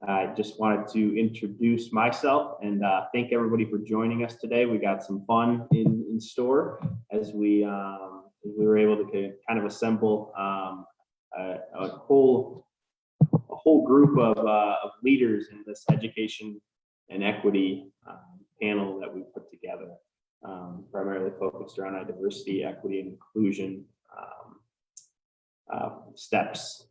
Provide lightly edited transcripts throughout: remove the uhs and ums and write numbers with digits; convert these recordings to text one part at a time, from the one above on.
I just wanted to introduce myself and thank everybody for joining us today. We got some fun in store as we were able to kind of assemble a whole group of leaders in this education and equity panel that we put together, primarily focused around diversity, equity, and inclusion steps.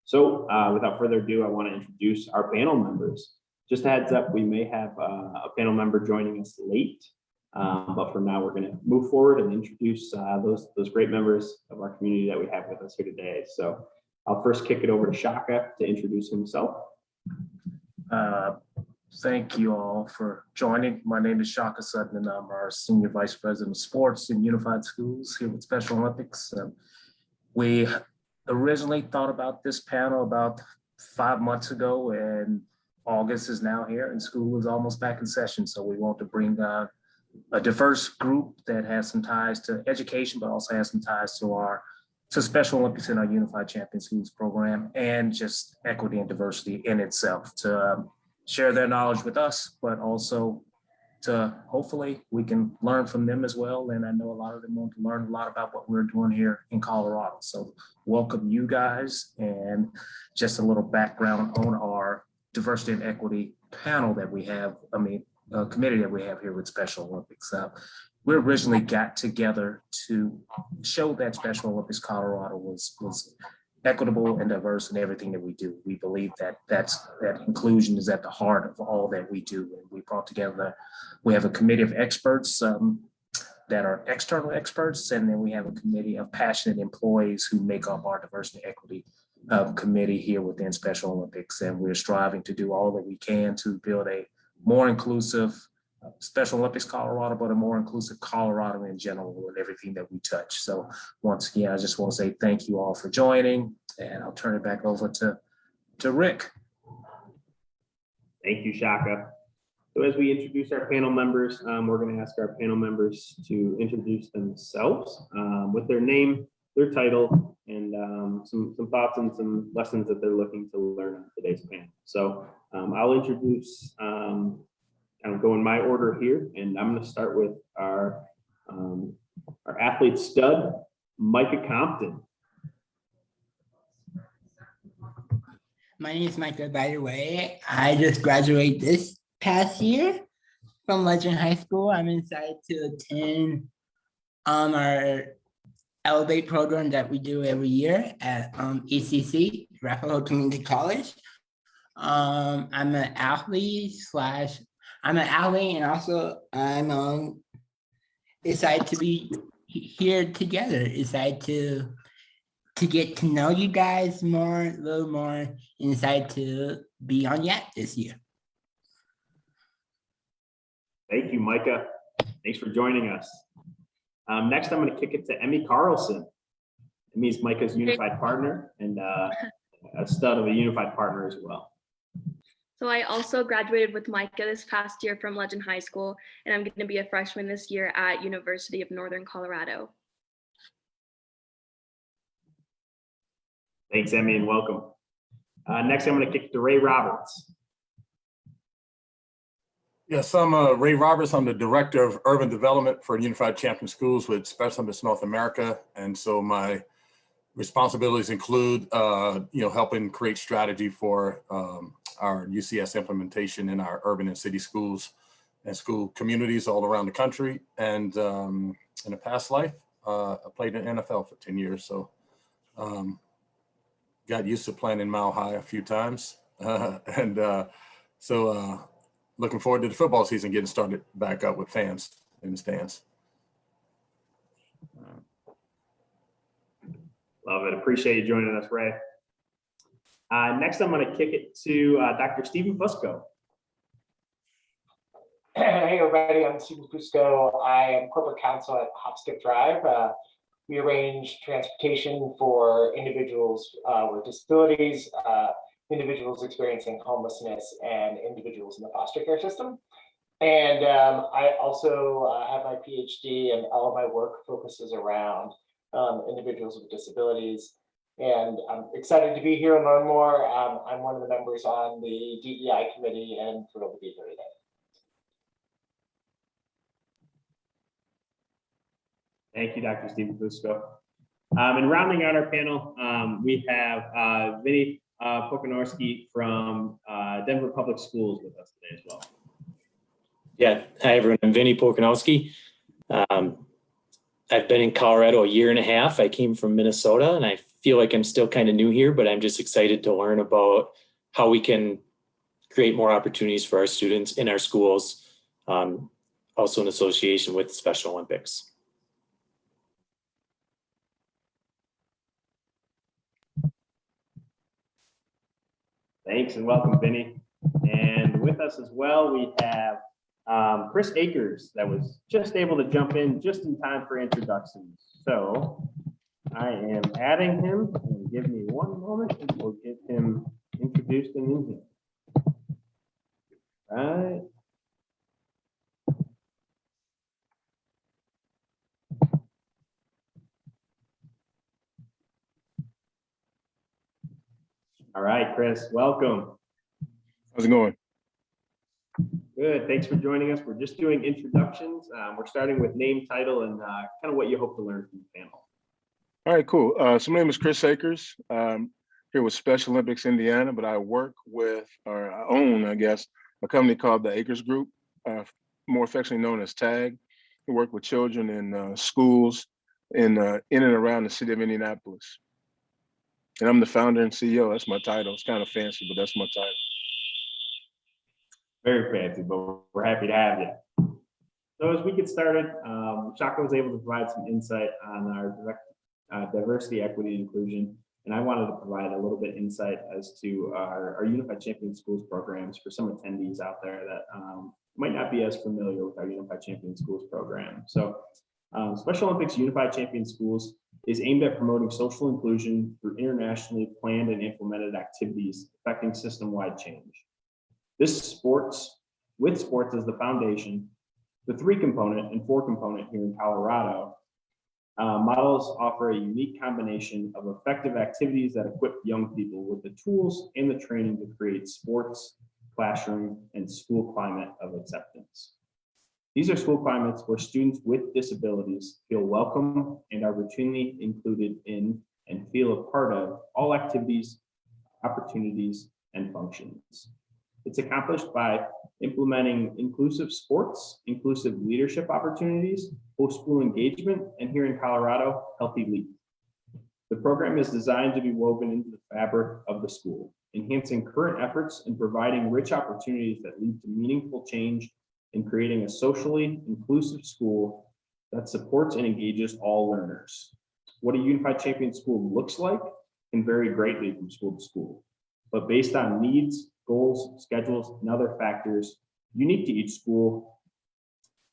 So without further ado, I want to introduce our panel members. Just a heads up, we may have a panel member joining us late, but for now, we're going to move forward and introduce those great members of our community that we have with us here today. So I'll first kick it over to Shaka to introduce himself. Thank you all for joining. My name is Shaka Sutton, and I'm our Senior Vice President of Sports in Unified Schools here with Special Olympics. We originally thought about this panel about 5 months ago, and August is now here and school is almost back in session. So we want to bring a diverse group that has some ties to education, but also has some ties to Special Olympics in our Unified Champion Schools program, and just equity and diversity in itself, to share their knowledge with us, but also to hopefully we can learn from them as well. And I know a lot of them want to learn a lot about what we're doing here in Colorado. So welcome you guys, and just a little background on our diversity and equity panel that we have, committee that we have here with Special Olympics. We originally got together to show that Special Olympics Colorado was equitable and diverse in everything that we do. We believe that that inclusion is at the heart of all that we do. And we brought together, we have a committee of experts that are external experts, and then we have a committee of passionate employees who make up our diversity and equity committee here within Special Olympics. And we're striving to do all that we can to build a more inclusive Special Olympics Colorado, but a more inclusive Colorado in general with everything that we touch. So once again, I just want to say thank you all for joining, and I'll turn it back over to Rick. Thank you, Shaka. So as we introduce our panel members, we're going to ask our panel members to introduce themselves with their name, their title, and some thoughts and some lessons that they're looking to learn on today's panel. So I'll introduce kind of go in my order here, and I'm going to start with our athlete stud, Micah Compton. My name is Micah, by the way. I just graduated this past year from Legend High School. I'm excited to attend our Elevate program that we do every year at ECC, Arapahoe Community College. I'm an athlete and also I'm excited to be here together. Excited to get to know you guys more, a little more, and excited to be on YAT this year. Thank you, Micah. Thanks for joining us. Next, I'm going to kick it to Emmy Carlson. Emmy's Micah's unified partner and a stud of a unified partner as well. So I also graduated with Micah this past year from Legend High School, and I'm going to be a freshman this year at University of Northern Colorado. Thanks, Emmy, and welcome. Next, I'm going to kick it to Ray Roberts. Yes, I'm Ray Roberts. I'm the Director of Urban Development for Unified Champion Schools with Special Olympics North America. And so my responsibilities include, helping create strategy for our UCS implementation in our urban and city schools and school communities all around the country. And in a past life, I played in NFL for 10 years. So got used to playing in Mile High a few times. Looking forward to the football season getting started back up with fans in the stands. Love it. Appreciate you joining us, Ray. Next, I'm going to kick it to Dr. Stephen Fusco. Hey, everybody. I'm Stephen Fusco. I am corporate counsel at HopSkipDrive. We arrange transportation for individuals with disabilities, individuals experiencing homelessness, and individuals in the foster care system. And I also have my PhD, and all of my work focuses around individuals with disabilities. And I'm excited to be here and learn more. I'm one of the members on the DEI committee and thrilled to be here today. Thank you, Dr. Stephen Fusco. And rounding out our panel, we have Vinne Pokornowski from Denver Public Schools with us today as well. Yeah, hi everyone, I'm Vinne Pokornowski. I've been in Colorado a year and a half. I came from Minnesota and I feel like I'm still kind of new here, but I'm just excited to learn about how we can create more opportunities for our students in our schools, also in association with Special Olympics. Thanks and welcome, Vinne. And with us as well, we have Chris Akers that was just able to jump in just in time for introductions. So I am adding him, and give me one moment and we'll get him introduced and in here. All right. All right, Chris, welcome. How's it going? Good, thanks for joining us. We're just doing introductions. We're starting with name, title, and kind of what you hope to learn from the panel. All right, cool. So my name is Chris Akers. Here with Special Olympics Indiana, but I work with, or I own, I guess, a company called the Akers Group, more affectionately known as TAG. We work with children in schools in and around the city of Indianapolis. And I'm the founder and CEO. That's my title. It's kind of fancy, but that's my title. Very fancy, but we're happy to have you. So as we get started, Shaka was able to provide some insight on our direct diversity, equity, and inclusion. And I wanted to provide a little bit insight as to our Unified Champion Schools programs for some attendees out there that might not be as familiar with our Unified Champion Schools program. So Special Olympics Unified Champion Schools is aimed at promoting social inclusion through internationally planned and implemented activities affecting system-wide change. With sports as the foundation, the 3-component and 4-component here in Colorado, models offer a unique combination of effective activities that equip young people with the tools and the training to create sports, classroom, and school climate of acceptance. These are school climates where students with disabilities feel welcome and are routinely included in and feel a part of all activities, opportunities, and functions. It's accomplished by implementing inclusive sports, inclusive leadership opportunities, post-school engagement, and here in Colorado, Healthy Leap. The program is designed to be woven into the fabric of the school, enhancing current efforts and providing rich opportunities that lead to meaningful change in creating a socially inclusive school that supports and engages all learners. What a Unified Champion School looks like can vary greatly from school to school, but based on needs, goals, schedules, and other factors unique to each school,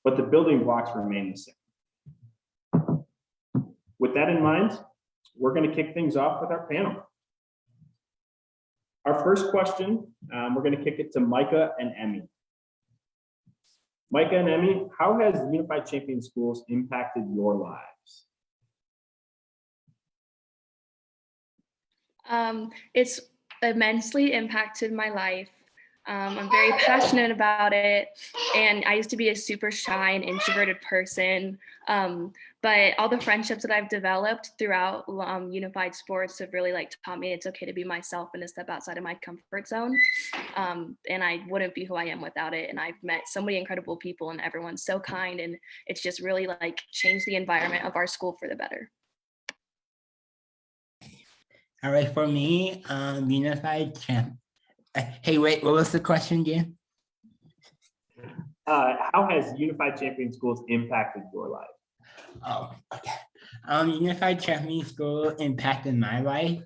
but the building blocks remain the same. With that in mind, we're going to kick things off with our panel. Our first question, we're going to kick it to Micah and Emmy. Micah and Emmy, how has Unified Champion Schools impacted your lives? It's immensely impacted my life. I'm very passionate about it, and I used to be a super shy and introverted person, but all the friendships that I've developed throughout unified sports have really taught me it's okay to be myself and to step outside of my comfort zone, and I wouldn't be who I am without it. And I've met so many incredible people, and everyone's so kind, and it's just really changed the environment of our school for the better. All right, for me, Unified Champ. Hey, wait, what was the question again? How has Unified Champion Schools impacted your life? Oh, okay. Unified Champion School impacted my life.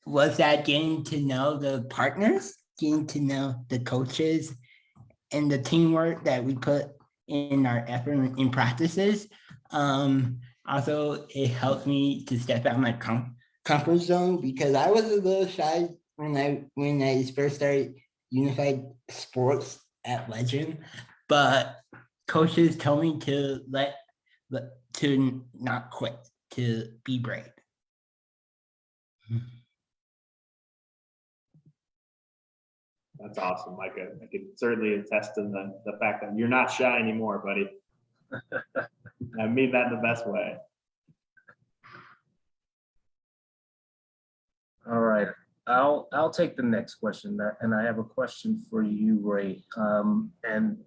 Was that getting to know the partners, getting to know the coaches, and the teamwork that we put in our effort in practices. Also, it helped me to step out of my comfort zone because I was a little shy when I first started unified sports at Legend, but coaches told me to to not quit, to be brave. That's awesome, Micah. I can certainly attest to the fact that you're not shy anymore, buddy. I mean that in the best way. All right, I'll take the next question, and I have a question for you, Ray. And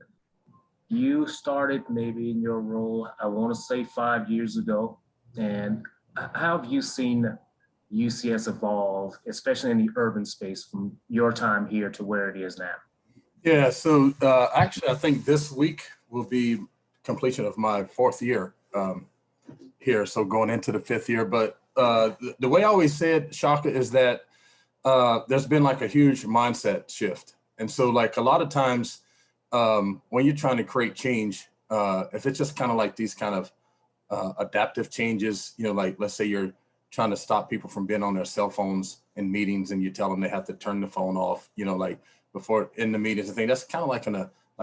you started maybe in your role, I want to say 5 years ago. And how have you seen UCS evolve, especially in the urban space, from your time here to where it is now? Yeah, so actually, I think this week will be completion of my 4th year here. So going into the 5th year. But the way I always say it, Shaka, is that there's been like a huge mindset shift. And so like a lot of times when you're trying to create change, if it's just kind of like these kind of adaptive changes, you know, like let's say you're trying to stop people from being on their cell phones in meetings and you tell them they have to turn the phone off, you know, like before in the meetings and things, that's kind of like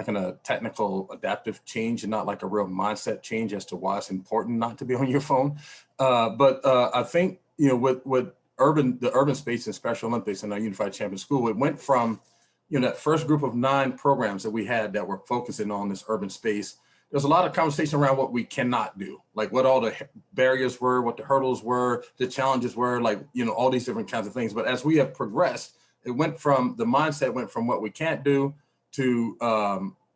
in a technical adaptive change and not like a real mindset change as to why it's important not to be on your phone. But I think, you know, with the urban space and Special Olympics and our Unified Champion School, it went from, you know, that first group of 9 programs that we had that were focusing on this urban space. There's a lot of conversation around what we cannot do, like what all the barriers were, what the hurdles were, the challenges were, like, you know, all these different kinds of things. But as we have progressed, it went from, the mindset went from what we can't do to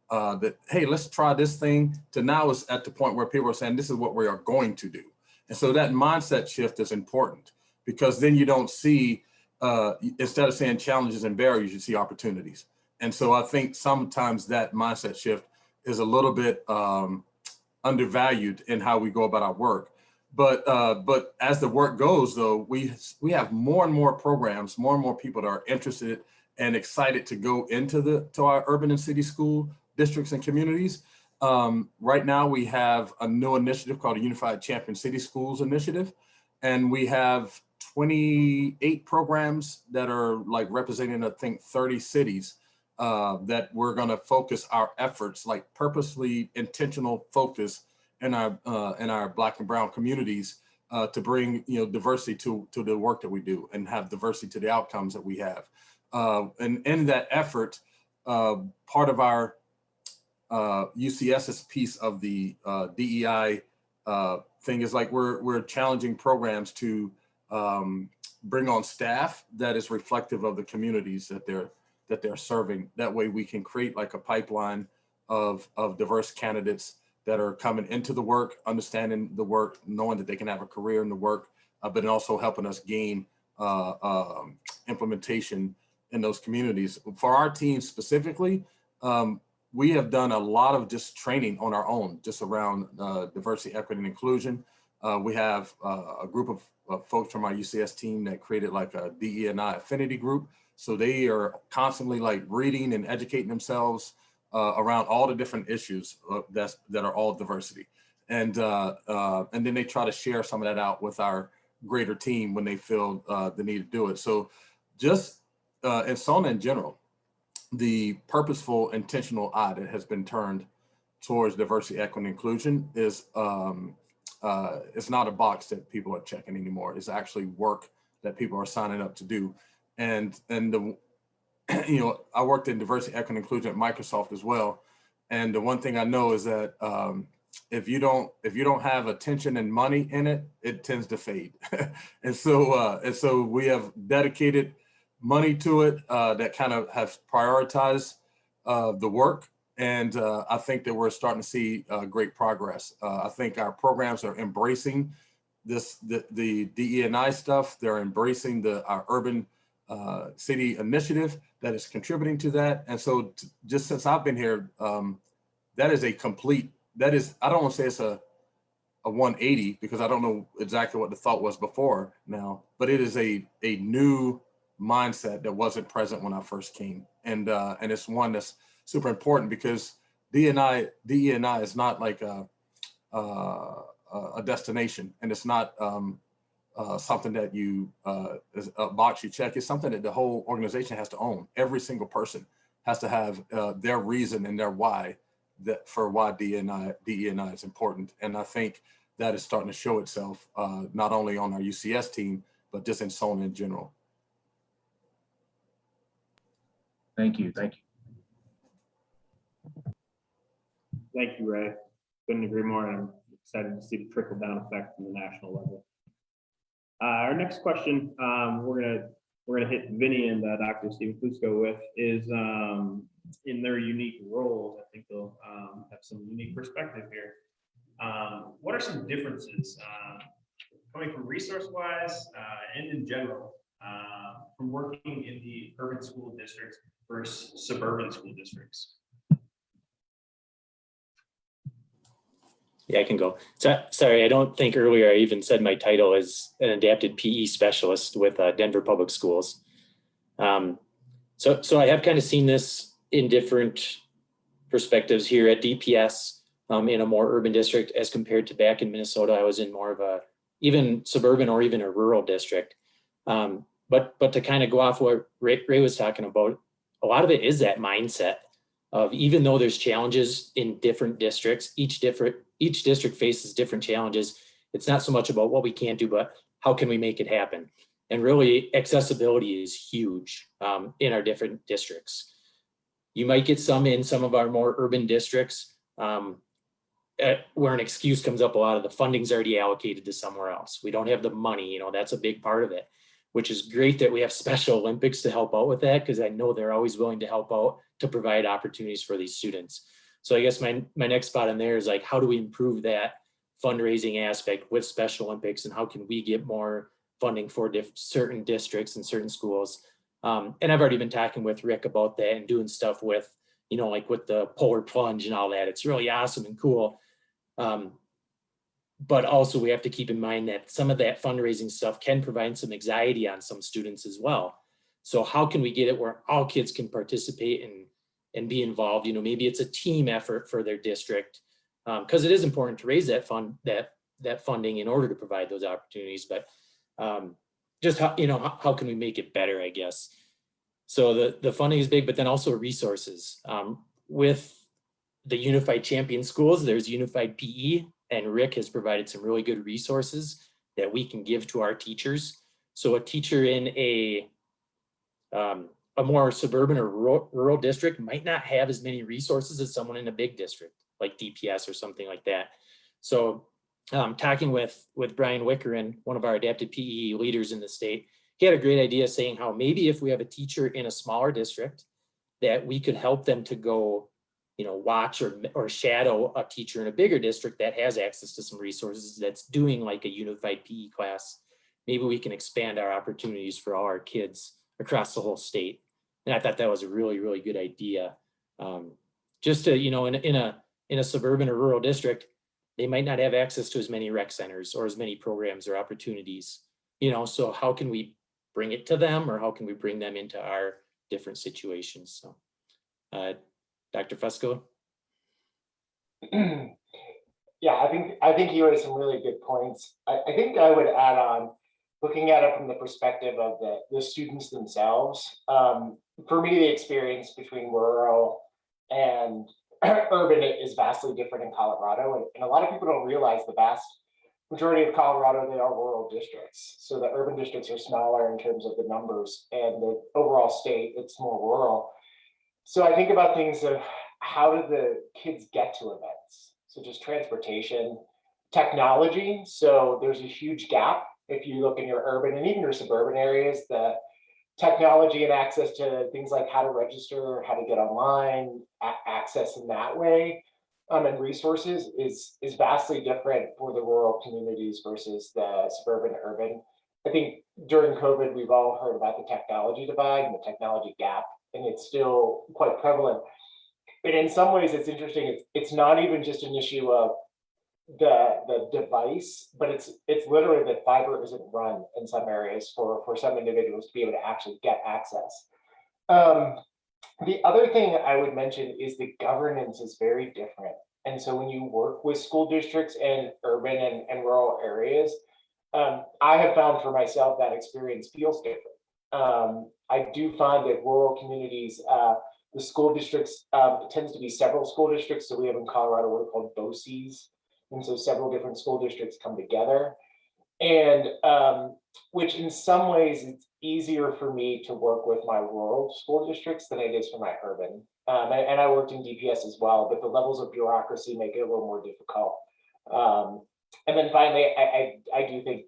that, hey, let's try this thing, to now it's at the point where people are saying, this is what we are going to do. And so that mindset shift is important, because then you don't see, instead of saying challenges and barriers, you see opportunities. And so I think sometimes that mindset shift is a little bit undervalued in how we go about our work. But as the work goes, though, we have more and more programs, more and more people that are interested and excited to go into our urban and city school districts and communities. Right now, we have a new initiative called the Unified Champion City Schools Initiative, and we have 28 programs that are like representing, I think, 30 cities that we're going to focus our efforts, like purposely intentional focus in our Black and Brown communities to bring, you know, diversity to the work that we do and have diversity to the outcomes that we have. And in that effort, part of our UCS's piece of the DEI thing is like we're challenging programs to bring on staff that is reflective of the communities that they're serving. That way we can create like a pipeline of diverse candidates that are coming into the work, understanding the work, knowing that they can have a career in the work, but also helping us gain implementation in those communities. For our team specifically, we have done a lot of just training on our own, just around diversity, equity, and inclusion. We have a group of folks from our UCS team that created like a DE&I affinity group. So they are constantly like reading and educating themselves around all the different issues that are all diversity. And then they try to share some of that out with our greater team when they feel the need to do it. So just in SONA in general, the purposeful, intentional eye that has been turned towards diversity, equity, and inclusion is it's not a box that people are checking anymore. It's actually work that people are signing up to do. And the, you know, I worked in diversity, equity, and inclusion at Microsoft as well. And the one thing I know is that if you don't have attention and money in it, it tends to fade. And so we have dedicated money to it that kind of have prioritized the work. And I think that we're starting to see great progress. I think our programs are embracing the DE&I stuff. They're embracing our urban city initiative that is contributing to that. And so just since I've been here, that is I don't want to say it's a 180, because I don't know exactly what the thought was before now, but it is a new mindset that wasn't present when I first came. And it's one that's super important, because DE&I is not like a destination, and it's not something that is a box you check. It's something that the whole organization has to own. Every single person has to have their reason and their why for why DE&I is important. And I think that is starting to show itself, not only on our UCS team, but just in SONA in general. Thank you. Thank you. Thank you, Ray. Couldn't agree more. And I'm excited to see the trickle down effect from the national level. Our next question, we're gonna hit Vinne and Dr. Stephen Fusco with is in their unique roles. I think they'll have some unique perspective here. What are some differences coming from resource-wise and in general from working in the urban school districts versus suburban school districts? Yeah, I can go. So, sorry, I don't think earlier I even said my title is an adapted PE specialist with Denver Public Schools. So I have kind of seen this in different perspectives here at DPS in a more urban district as compared to back in Minnesota. I was in more of a even suburban or even a rural district. But to kind of go off what Ray was talking about, a lot of it is that mindset of even though there's challenges in different districts, each district faces different challenges. It's not so much about what we can't do, but how can we make it happen? And really accessibility is huge in our different districts. You might get some in some of our more urban districts where an excuse comes up a lot of the funding's already allocated to somewhere else. We don't have the money, that's a big part of it, which is great that we have Special Olympics to help out with that, because I know they're always willing to help out to provide opportunities for these students. So I guess my next spot in there is like, how do we improve that fundraising aspect with Special Olympics, and how can we get more funding for certain districts and certain schools? And I've already been talking with Rick about that and doing stuff with, like with the polar plunge and all that. It's really awesome and cool. But also we have to keep in mind that some of that fundraising stuff can provide some anxiety on some students as well. So how can we get it where all kids can participate and be involved? Maybe it's a team effort for their district, because it is important to raise that funding in order to provide those opportunities. But just how can we make it better, I guess? So the funding is big, but then also resources. With the Unified Champion Schools, there's Unified PE, and Rick has provided some really good resources that we can give to our teachers. So a teacher in a more suburban or rural district might not have as many resources as someone in a big district like DPS or something like that. So talking with Brian Wickeren, one of our adapted PE leaders in the state, he had a great idea saying how maybe if we have a teacher in a smaller district that we could help them to go watch or shadow a teacher in a bigger district that has access to some resources that's doing like a unified PE class. Maybe we can expand our opportunities for all our kids across the whole state. And I thought that was a really, really good idea. Just to, in a suburban or rural district, they might not have access to as many rec centers or as many programs or opportunities, so how can we bring it to them, or how can we bring them into our different situations? So, Dr. Fusco? Yeah, I think you had some really good points. I think I would add on, looking at it from the perspective of the students themselves. For me, the experience between rural and urban is vastly different in Colorado, and a lot of people don't realize the vast majority of Colorado, they are rural districts. So the urban districts are smaller in terms of the numbers, and the overall state, it's more rural. So I think about things of how do the kids get to events? So just transportation, technology. So there's a huge gap. If you look in your urban and even your suburban areas, the technology and access to things like how to register, how to get online, access in that way, and resources is vastly different for the rural communities versus the suburban urban. I think during COVID, we've all heard about the technology divide and the technology gap, and it's still quite prevalent. But in some ways, it's interesting. It's not even just an issue of the device, but it's literally that fiber isn't run in some areas for some individuals to be able to actually get access. The other thing I would mention is the governance is very different. And so when you work with school districts in urban and rural areas, I have found for myself that experience feels different. I do find that rural communities, the school districts, it tends to be several school districts. So we have in Colorado what are called BOCES. And so several different school districts come together. And which in some ways it's easier for me to work with my rural school districts than it is for my urban. And I worked in DPS as well, but the levels of bureaucracy make it a little more difficult. And then finally, I do think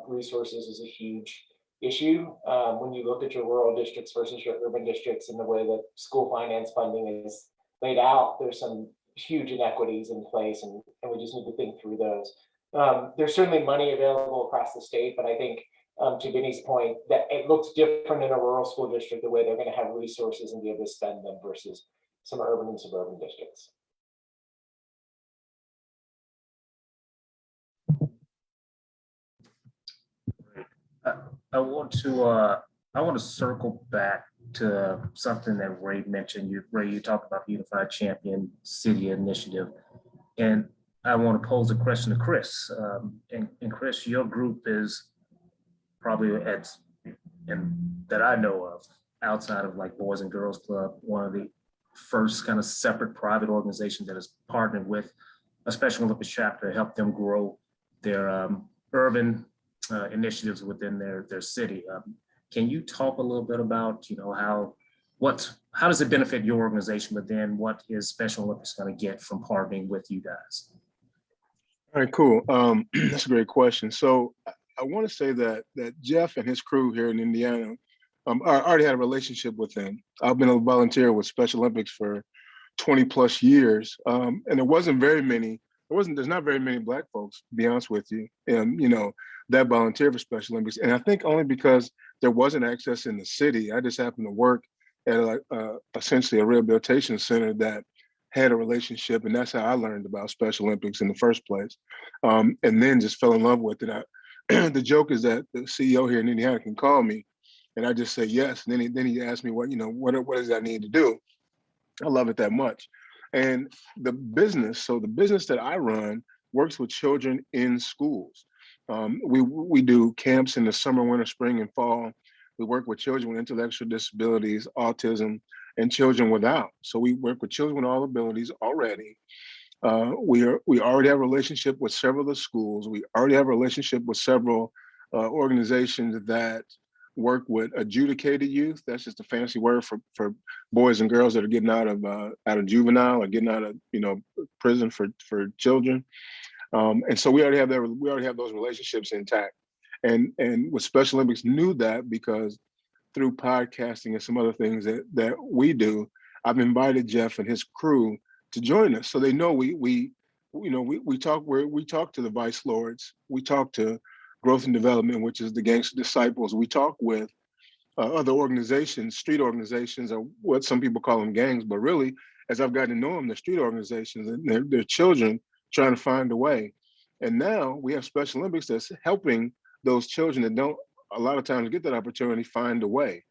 resources is a huge issue. When you look at your rural districts versus your urban districts and the way that school finance funding is laid out, there's some huge inequities in place, and we just need to think through those. There's certainly money available across the state, but I think to Vinny's point, that it looks different in a rural school district, the way they're going to have resources and be able to spend them versus some urban and suburban districts. I want to circle back to something that Ray mentioned. Ray, you talked about the Unified Champion City Initiative, and I want to pose a question to Chris. And Chris, your group is probably that I know of, outside of like Boys and Girls Club, one of the first kind of separate private organizations that has partnered with a Special Olympics chapter to help them grow their urban initiatives within their city. Can you talk a little bit about, how does it benefit your organization, but then what is Special Olympics going to get from partnering with you guys? All right, cool. That's a great question. So I want to say that Jeff and his crew here in Indiana, I already had a relationship with them. I've been a volunteer with Special Olympics for 20 plus years, and there's not very many Black folks, to be honest with you, and that volunteer for Special Olympics. And I think only because there wasn't access in the city. I just happened to work at essentially a rehabilitation center that had a relationship, and that's how I learned about Special Olympics in the first place. And then just fell in love with it. The joke is that the CEO here in Indiana can call me, and I just say yes. And then he asked me what does that need to do? I love it that much. And the business that I run works with children in schools. We do camps in the summer, winter, spring, and fall. We work with children with intellectual disabilities, autism, and children without. So we work with children with all abilities already. We already have a relationship with several of the schools. We already have a relationship with several organizations that work with adjudicated youth. That's just a fancy word for boys and girls that are getting out of juvenile or getting out of prison for children. And so we already have those relationships intact. And with Special Olympics knew that because through podcasting and some other things that we do, I've invited Jeff and his crew to join us. So they know we talk to the vice lords, we talk to Growth and Development, which is the Gangster Disciples. We talk with other organizations, street organizations, or what some people call them gangs, but really, as I've gotten to know them, they're street organizations, and they're children trying to find a way. And now we have Special Olympics that's helping those children that don't a lot of times get that opportunity find a way.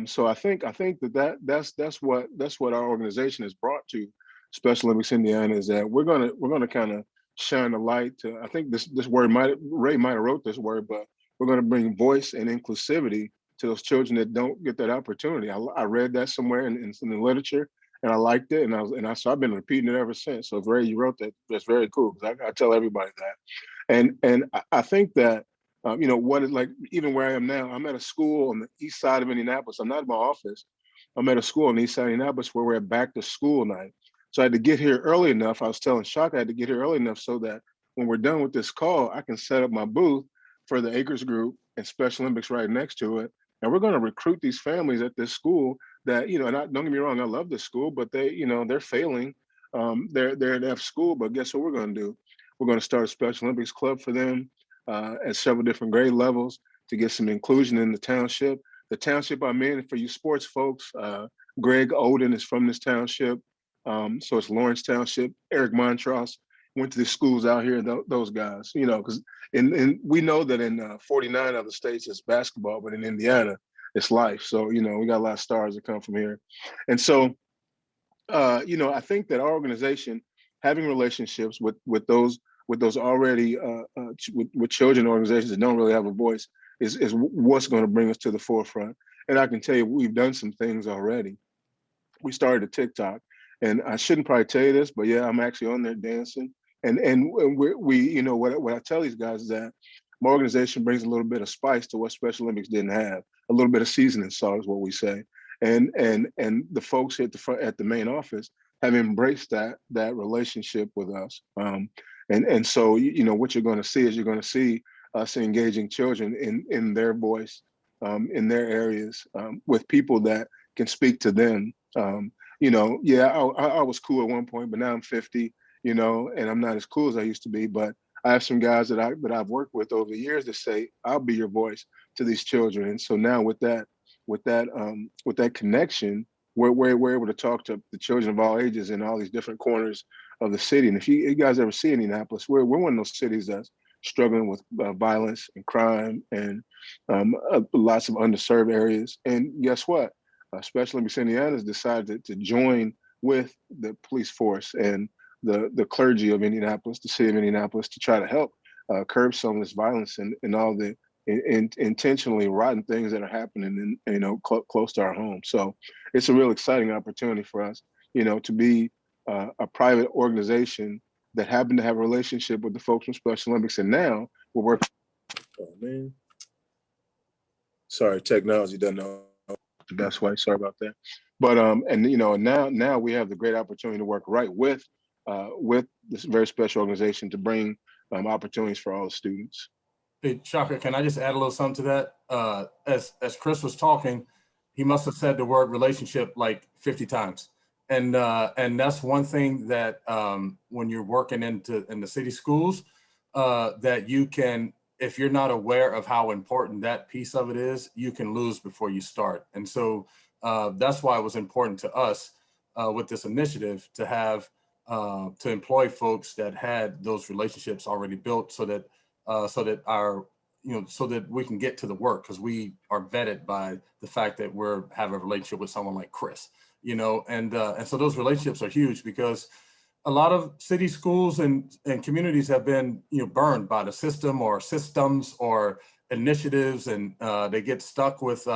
So I think that's what our organization has brought to Special Olympics Indiana, is that we're gonna kind of shine a light to, I think this word Ray might have wrote this word, but we're gonna bring voice and inclusivity to those children that don't get that opportunity. I read that somewhere in the literature, and I liked it, so I've been repeating it ever since. So if Ray, you wrote that, that's very cool, because I tell everybody that. And I think that what is, like, even where I am now, I'm at a school on the east side of Indianapolis. I'm not in my office. I'm at a school on the east side of Indianapolis where we're at back to school night. So I had to get here early enough. I was telling Shock I had to get here early enough so that when we're done with this call, I can set up my booth for the Akers group and Special Olympics right next to it. And we're going to recruit these families at this school that, don't get me wrong, I love this school, but they're failing. They're at F school, but guess what we're going to do? We're going to start a Special Olympics club for them at several different grade levels to get some inclusion in the township. The township I'm in, for you sports folks, Greg Oden is from this township. So it's Lawrence Township. Eric Montross went to the schools out here, those guys, because we know that in 49 other states it's basketball, but in Indiana, it's life. So, we got a lot of stars that come from here. And so, I think that our organization, having relationships with those already with children organizations that don't really have a voice is what's going to bring us to the forefront. And I can tell you, we've done some things already. We started a TikTok, and I shouldn't probably tell you this, but yeah, I'm actually on there dancing and we you know, what I tell these guys is that my organization brings a little bit of spice to what Special Olympics didn't have, a little bit of seasoning salt is what we say. And the folks at the front, at the main office, have embraced that relationship with us. And so, you know, what you're going to see is you're going to see us engaging children in their voice, in their areas, with people that can speak to them. You know, yeah, I was cool at one point, but now I'm 50, you know, and I'm not as cool as I used to be. But I have some guys that I've worked with over the years that say, I'll be your voice to these children. And so now with that connection, we're able to talk to the children of all ages in all these different corners of the city. And if you guys ever see Indianapolis, we're one of those cities that's struggling with violence and crime and lots of underserved areas. And guess what? Special Olympics Indiana has decided to join with the police force and the clergy of Indianapolis, the city of Indianapolis, to try to help curb some of this violence and all the intentionally rotten things that are happening in, you know, close to our home. So it's a real exciting opportunity for us, you know, to be a private organization that happened to have a relationship with the folks from Special Olympics. And now we're working. Oh man, sorry, technology doesn't know the best way. Sorry about that. But and you know, now we have the great opportunity to work right with this very special organization to bring opportunities for all the students. Hey, Shaka, can I just add a little something to that? As Chris was talking, he must have said the word relationship like 50 times. And that's one thing that when you're working in the city schools, that you can, if you're not aware of how important that piece of it is, you can lose before you start. And so that's why it was important to us with this initiative to have to employ folks that had those relationships already built, so that so that we can get to the work, because we are vetted by the fact that we're have a relationship with someone like Chris, you know, and so those relationships are huge, because a lot of city schools and communities have been, you know, burned by the system or systems or initiatives, and they get stuck with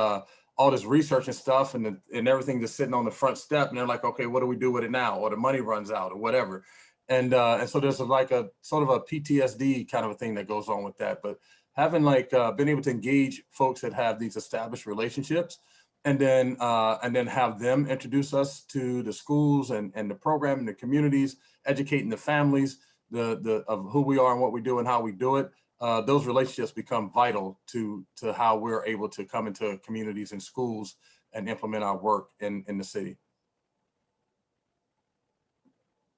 all this research and stuff, and everything just sitting on the front step, and they're like, okay, what do we do with it now? Or the money runs out or whatever. And so there's like a sort of a PTSD kind of a thing that goes on with that. But having like been able to engage folks that have these established relationships, and then have them introduce us to the schools and the program and the communities, educating the families of who we are and what we do and how we do it. Those relationships become vital to how we're able to come into communities and schools and implement our work in the city.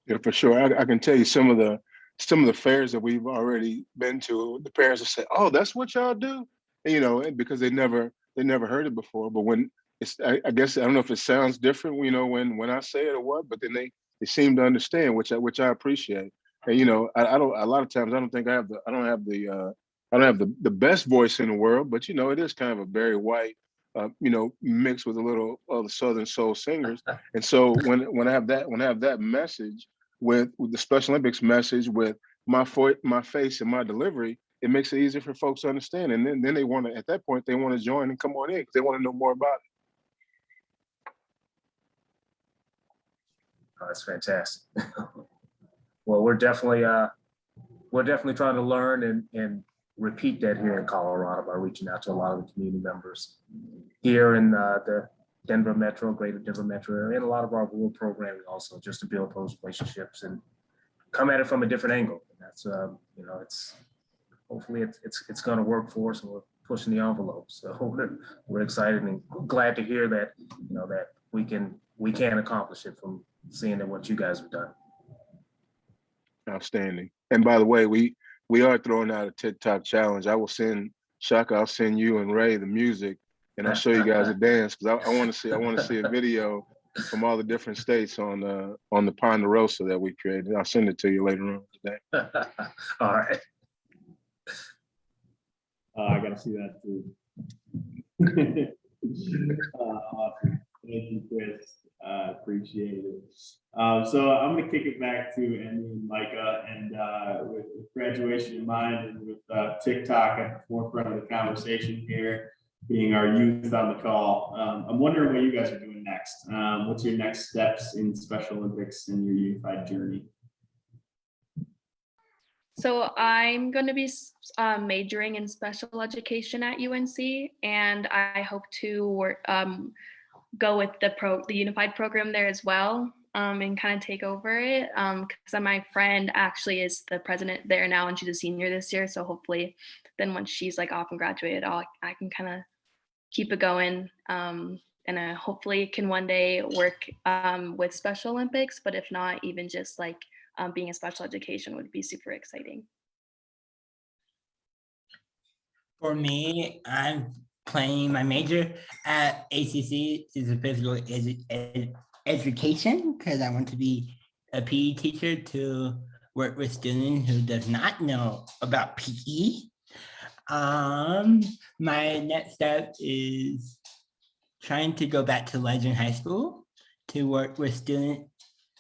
Yeah, for sure. I can tell you some of the fairs that we've already been to. The parents will say, "Oh, that's what y'all do," and, you know, because they never heard it before. But when it's, I guess I don't know if it sounds different, you know, when I say it or what, but then they seem to understand, which I appreciate. And you know, I don't. A lot of times, I don't think I don't have the best voice in the world, but you know, it is kind of a very white. You know, mixed with a little of the Southern soul singers, and so when I have that message with the Special Olympics message, with my face and my delivery, it makes it easier for folks to understand, and then they want to, at that point, they want to join and come on in because they want to know more about it. Oh, that's fantastic. Well, we're definitely trying to learn and repeat that here in Colorado by reaching out to a lot of the community members here in the Denver metro, greater Denver metro area, and a lot of our rural programming also, just to build those relationships and come at it from a different angle. And that's you know, hopefully it's going to work for us, and we're pushing the envelope. So we're excited and glad to hear that, you know, that we can accomplish it from seeing that what you guys have done. Outstanding. And by the way, we are throwing out a TikTok challenge. I will send Shaka, I'll send you and Ray the music, and I'll show you guys a dance, because I want to see a video from all the different states on the Ponderosa that we created. I'll send it to you later on today. All right. I gotta see that too. Awesome. Thank you, Chris. Appreciate it. So I'm gonna kick it back to Emmy and Micah, and with graduation in mind, and with TikTok at the forefront of the conversation here, being our youth on the call, I'm wondering what you guys are doing next. What's your next steps in Special Olympics and your unified journey? So I'm going to be majoring in special education at UNC, and I hope to work, go with the unified program there as well, and kind of take over it. Because my friend actually is the president there now, and she's a senior this year. So hopefully, then once she's like off and graduated, I can kind of keep it going. And I hopefully can one day work with Special Olympics, but if not, even just like being a special education would be super exciting. For me, I'm playing my major at ACC is a physical education because I want to be a PE teacher to work with students who does not know about PE. My next step is trying to go back to Legend High School to work with students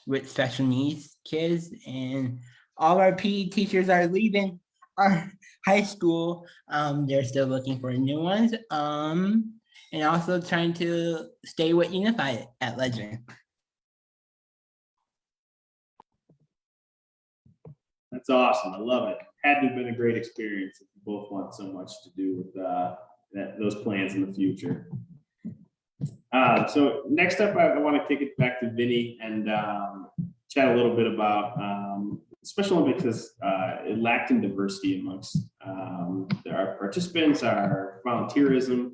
with special needs kids, and all our PE teachers are leaving our high school. They're still looking for new ones. And also trying to stay with Unified at Legend. That's awesome. I love it. Had to have been a great experience if you both want so much to do with those plans in the future. So next up, I want to kick it back to Vinne and chat a little bit about Special Olympics has it lacked in diversity amongst our participants, our volunteerism,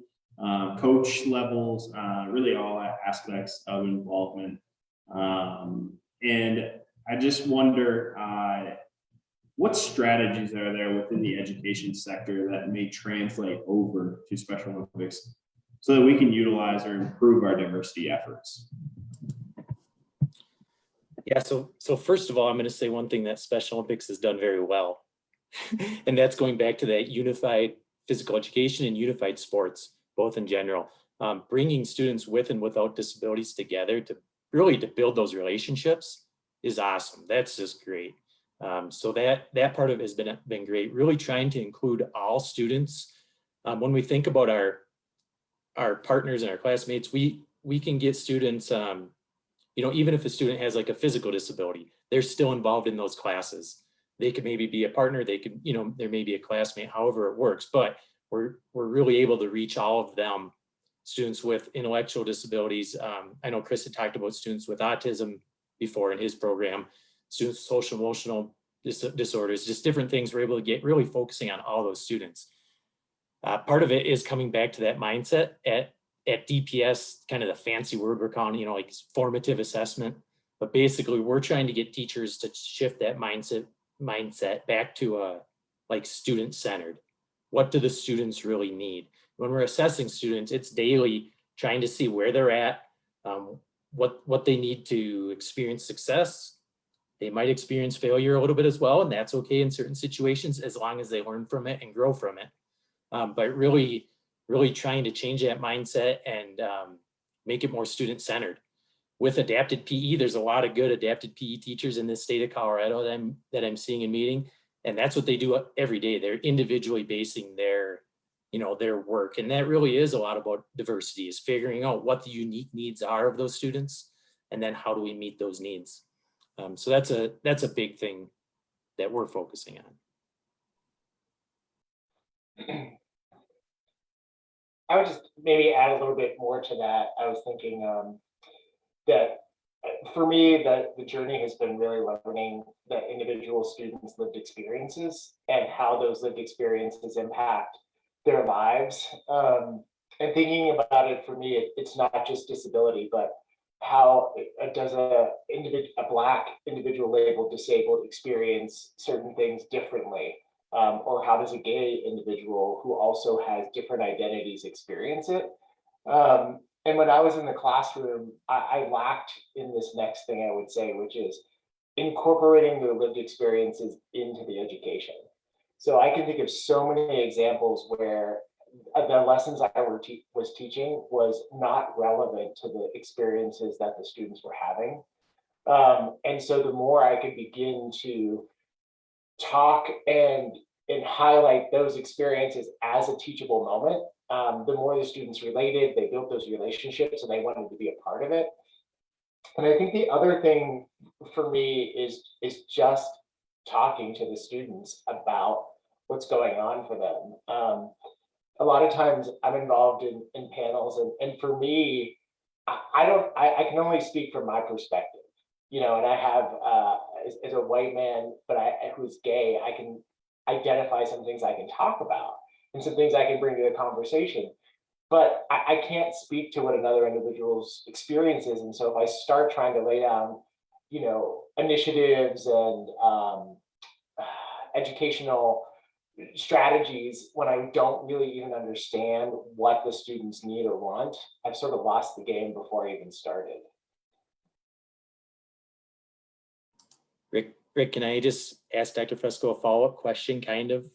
coach levels, really all aspects of involvement. And I just wonder what strategies are there within the education sector that may translate over to Special Olympics so that we can utilize or improve our diversity efforts? Yeah, so first of all, I'm going to say one thing that Special Olympics has done very well, and that's going back to that unified physical education and unified sports, both in general. Bringing students with and without disabilities together to really to build those relationships is awesome. That's just great. So that part of it has been great. Really trying to include all students. When we think about our partners and our classmates, we can get students. Even if a student has like a physical disability, they're still involved in those classes. They could maybe be a partner, they could, there may be a classmate, however it works, but we're really able to reach all of them, students with intellectual disabilities. I know Chris had talked about students with autism before in his program, students with social emotional disorders, just different things. We're able to get really focusing on all those students. Part of it is coming back to that mindset at DPS, kind of the fancy word we're calling, like formative assessment. But basically, we're trying to get teachers to shift that mindset back to like student-centered. What do the students really need? When we're assessing students, it's daily trying to see where they're at, what they need to experience success. They might experience failure a little bit as well, and that's okay in certain situations as long as they learn from it and grow from it. But really trying to change that mindset and make it more student-centered. With adapted PE, there's a lot of good adapted PE teachers in this state of Colorado that I'm seeing and meeting, and that's what they do every day. They're individually basing their work, and that really is a lot about diversity, is figuring out what the unique needs are of those students, and then how do we meet those needs. So that's a big thing that we're focusing on. I would just maybe add a little bit more to that. I was thinking that for me, the journey has been really learning the individual students' lived experiences and how those lived experiences impact their lives. And thinking about it, for me, it's not just disability, but how does a Black individual labeled disabled experience certain things differently? Or how does a gay individual who also has different identities experience it? And when I was in the classroom, I lacked in this next thing I would say, which is incorporating their lived experiences into the education. So I can think of so many examples where the lessons I was teaching was not relevant to the experiences that the students were having. And so the more I could begin to talk and highlight those experiences as a teachable moment, the more the students related, they built those relationships and they wanted to be a part of it. And I think the other thing for me is just talking to the students about what's going on for them. A lot of times I'm involved in panels, and for me, I can only speak from my perspective, you know, and I have, as a white man, but who's gay, I can identify some things I can talk about and some things I can bring to the conversation. But I can't speak to what another individual's experience is. And so if I start trying to lay down, you know, initiatives and educational strategies when I don't really even understand what the students need or want, I've sort of lost the game before I even started. Rick, can I just ask Dr. Fusco a follow-up question, kind of?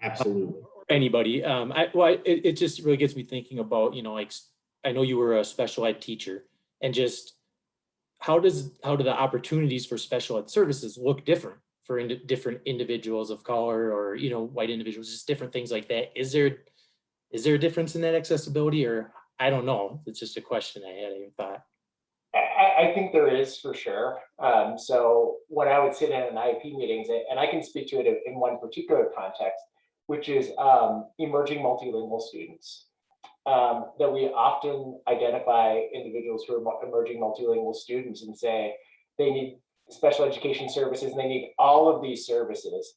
Absolutely. Anybody. It just really gets me thinking about, you know, like, I know you were a special ed teacher, and just how do the opportunities for special ed services look different for different individuals of color, or, you know, white individuals, just different things like that? Is there a difference in that accessibility, or I don't know? It's just a question I had even thought. I think there is, for sure. So when I would sit in an IEP meetings, and I can speak to it in one particular context, which is emerging multilingual students, that we often identify individuals who are emerging multilingual students and say they need special education services and they need all of these services,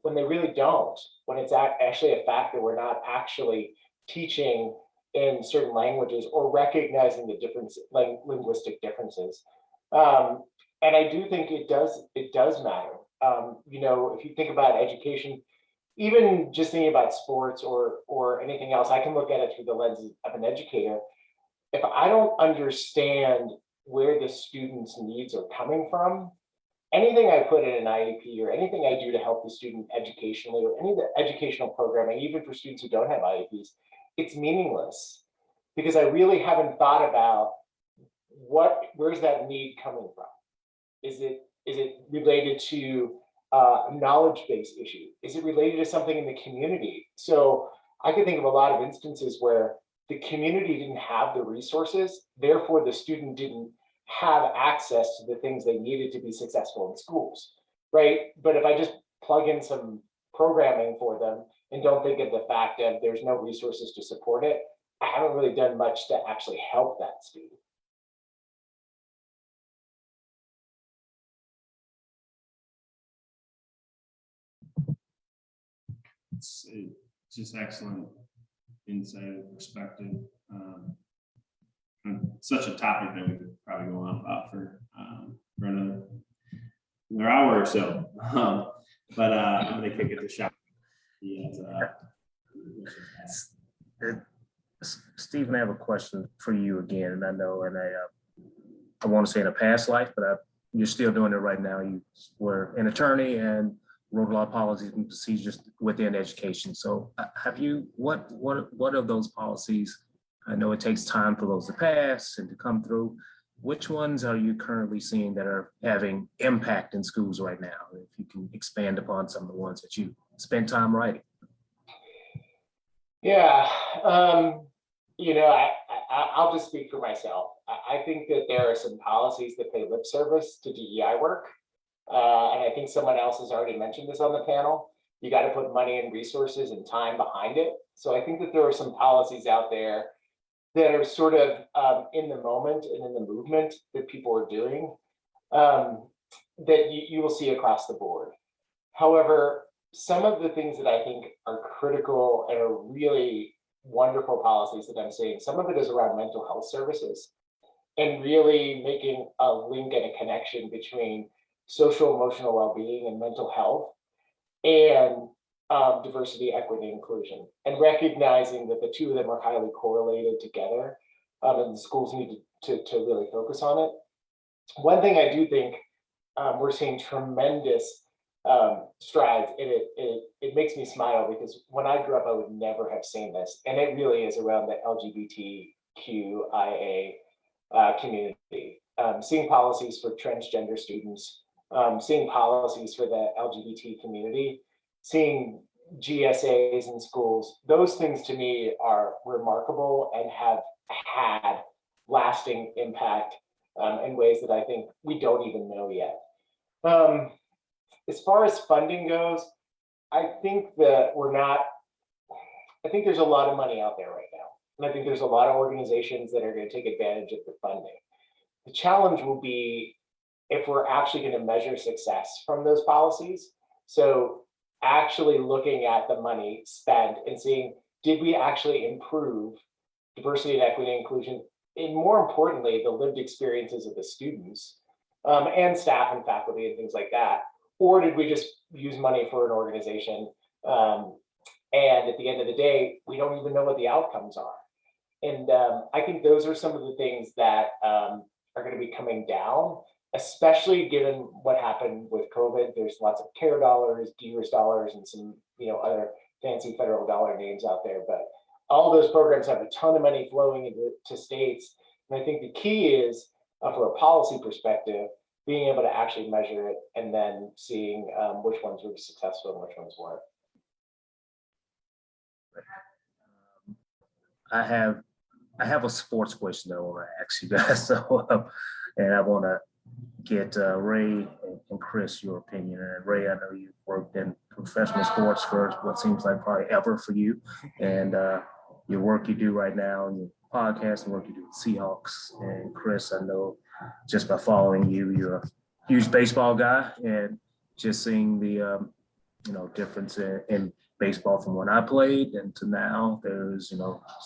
when they really don't, when it's actually a fact that we're not actually teaching in certain languages or recognizing the difference, like linguistic differences. And I do think it does matter. You know, if you think about education, even just thinking about sports or anything else, I can look at it through the lens of an educator. If I don't understand where the student's needs are coming from, anything I put in an IEP or anything I do to help the student educationally or any of the educational programming, even for students who don't have IEPs, it's meaningless because I really haven't thought about where's that need coming from? Is it related to a knowledge-based issue? Is it related to something in the community? So I can think of a lot of instances where the community didn't have the resources, therefore the student didn't have access to the things they needed to be successful in schools, right? But if I just plug in some programming for them and don't think of the fact that there's no resources to support it, I haven't really done much to actually help that student. It's just excellent insight and perspective. Such a topic that we could probably go on about for another hour or so. But I'm going to kick it to Shop. Stephen, I have a question for you again, and I know, and I want to say in a past life, but you're still doing it right now. You were an attorney and wrote a lot of policies and procedures within education. So have you, what of those policies, I know it takes time for those to pass and to come through, which ones are you currently seeing that are having impact in schools right now? If you can expand upon some of the ones that you spent time writing. Yeah, you know, I'll just speak for myself. I think that there are some policies that pay lip service to DEI work. And I think someone else has already mentioned this on the panel. You got to put money and resources and time behind it. So I think that there are some policies out there that are sort of in the moment and in the movement that people are doing that you will see across the board. However, some of the things that I think are critical and are really wonderful policies that I'm seeing, some of it is around mental health services and really making a link and a connection between social emotional well-being and mental health and diversity, equity, inclusion, and recognizing that the two of them are highly correlated together, and the schools need to really focus on it. One thing I do think we're seeing tremendous strides in it. It makes me smile because when I grew up, I would never have seen this, and it really is around the LGBTQIA community. Seeing policies for transgender students, seeing policies for the LGBT community, seeing GSAs in schools, those things to me are remarkable and have had lasting impact in ways that I think we don't even know yet. as far as funding goes, I think that I think there's a lot of money out there right now. And I think there's a lot of organizations that are going to take advantage of the funding. The challenge will be if we're actually going to measure success from those policies. So actually looking at the money spent and seeing, did we actually improve diversity and equity and inclusion? And more importantly, the lived experiences of the students and staff and faculty and things like that. Or did we just use money for an organization? And at the end of the day, we don't even know what the outcomes are. And I think those are some of the things that are going to be coming down, especially given what happened with COVID. There's lots of CARE dollars, DERS dollars, and some other fancy federal dollar names out there. But all those programs have a ton of money flowing into states. And I think the key is, from a policy perspective, being able to actually measure it and then seeing which ones were successful and which ones weren't. I have a sports question that I want to ask you guys. So, and I want to get Ray and Chris your opinion. And Ray, I know you've worked in professional sports for what seems like probably ever for you, and your work you do right now, and your podcast and work you do with Seahawks. And Chris, I know just by following you, you're a huge baseball guy, and just seeing the difference in baseball from when I played and to now. There's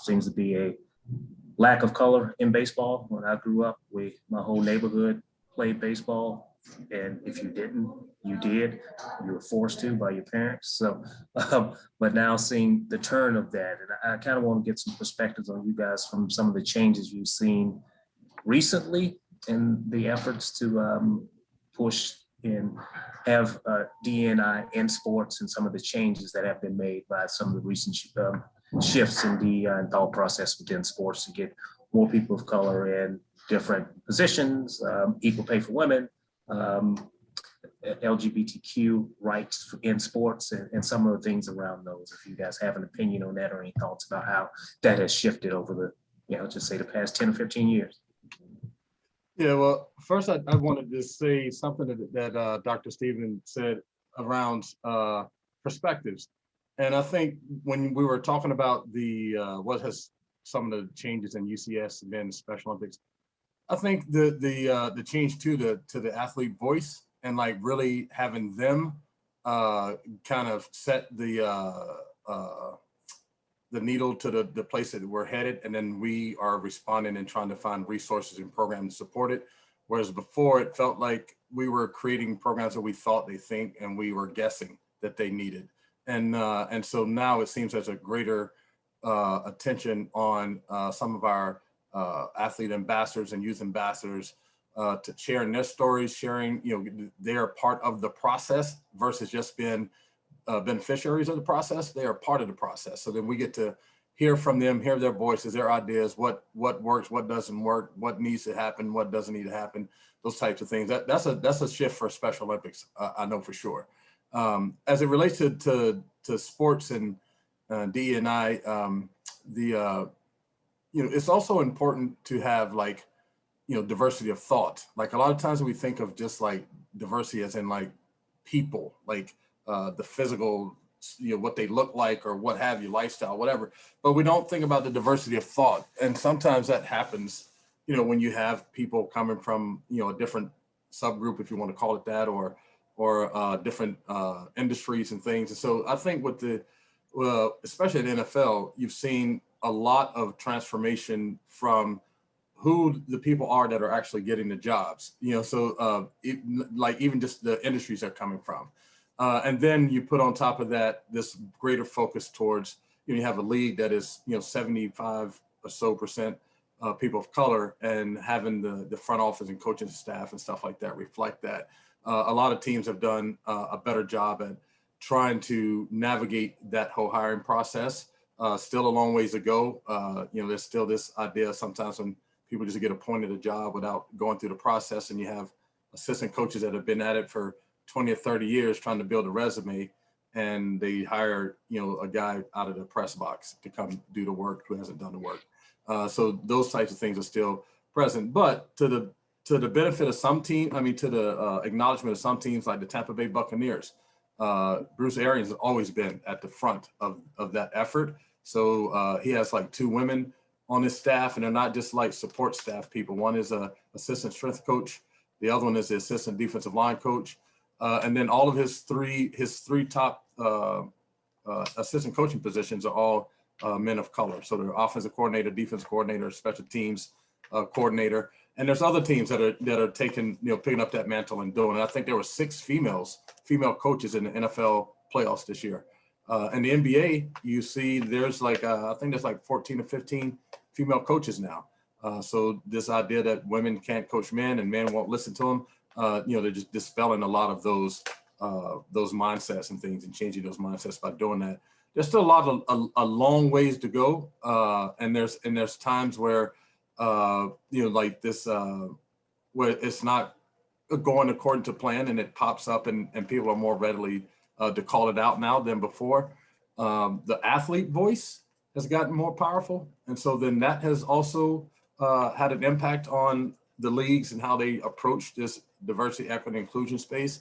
seems to be a lack of color in baseball. When I grew up, my whole neighborhood played baseball, and if you didn't, you did. You were forced to by your parents. So, but now seeing the turn of that, and I kind of want to get some perspectives on you guys from some of the changes you've seen recently in the efforts to push and have DEI in sports, and some of the changes that have been made by some of the recent shifts in DEI and thought process within sports to get more people of color in different positions, equal pay for women, LGBTQ rights in sports, and some of the things around those. If you guys have an opinion on that or any thoughts about how that has shifted over the, just say the past 10 or 15 years. Yeah, well, first I wanted to say something that Dr. Stephen said around perspectives. And I think when we were talking about the what has some of the changes in UCS and then Special Olympics, I think the change to the athlete voice and like really having them kind of set the needle to the place that we're headed, and then we are responding and trying to find resources and programs to support it. Whereas before it felt like we were creating programs that we thought they think and we were guessing that they needed. And so now it seems there's a greater attention on some of our athlete ambassadors and youth ambassadors to sharing their stories, sharing, they are part of the process versus just being beneficiaries of the process. They are part of the process. So then we get to hear from them, hear their voices, their ideas, what works, what doesn't work, what needs to happen, what doesn't need to happen, those types of things. That's a shift for Special Olympics, I know for sure. As it relates to sports and DE&I, it's also important to have diversity of thought. Like a lot of times we think of just like diversity as in like people, like the physical, what they look like or what have you, lifestyle, whatever. But we don't think about the diversity of thought. And sometimes that happens, when you have people coming from, a different subgroup, if you want to call it that, or different industries and things. And so I think with especially in the NFL, you've seen a lot of transformation from who the people are that are actually getting the jobs, even just the industries they're coming from. And then you put on top of that, this greater focus towards, you have a league that is, 75 or so percent people of color, and having the front office and coaching staff and stuff like that reflect that. A lot of teams have done a better job at trying to navigate that whole hiring process. Still a long ways to go. There's still this idea sometimes when people just get appointed a job without going through the process, and you have assistant coaches that have been at it for 20 or 30 years trying to build a resume, and they hire, a guy out of the press box to come do the work who hasn't done the work. So those types of things are still present. But to to the benefit of some team, to the acknowledgement of some teams like the Tampa Bay Buccaneers, Bruce Arians has always been at the front of that effort. So he has like 2 women on his staff, and they're not just like support staff people. One is a assistant strength coach. The other one is the assistant defensive line coach. And then all of his three top assistant coaching positions are all men of color. So they're offensive coordinator, defensive coordinator, special teams coordinator. And there's other teams that are taking, picking up that mantle and doing it. I think there were 6 female coaches in the NFL playoffs this year. In the NBA, you see there's like, I think there's like 14 or 15 female coaches now. So this idea that women can't coach men and men won't listen to them, they're just dispelling a lot of those mindsets and things and changing those mindsets by doing that. There's still a long ways to go. And there's times where, like this, where it's not going according to plan and it pops up and people are more readily to call it out now than before. The athlete voice has gotten more powerful. And so then that has also had an impact on the leagues and how they approach this diversity, equity, inclusion space.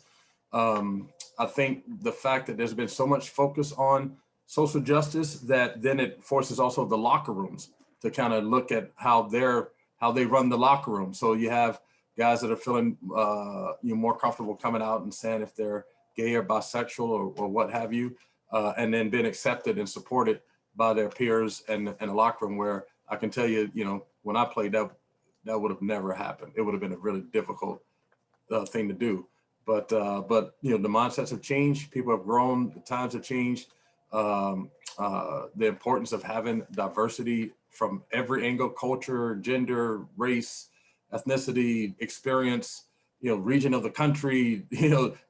I think the fact that there's been so much focus on social justice that then it forces also the locker rooms to kind of look at how they run the locker room. So you have guys that are feeling more comfortable coming out and saying if they're gay or bisexual or what have you, and then being accepted and supported by their peers and the locker room, where I can tell you, when I played, that would have never happened. It would have been a really difficult thing to do. But the mindsets have changed. People have grown. The times have changed. The importance of having diversity from every angle: culture, gender, race, ethnicity, experience, region of the country,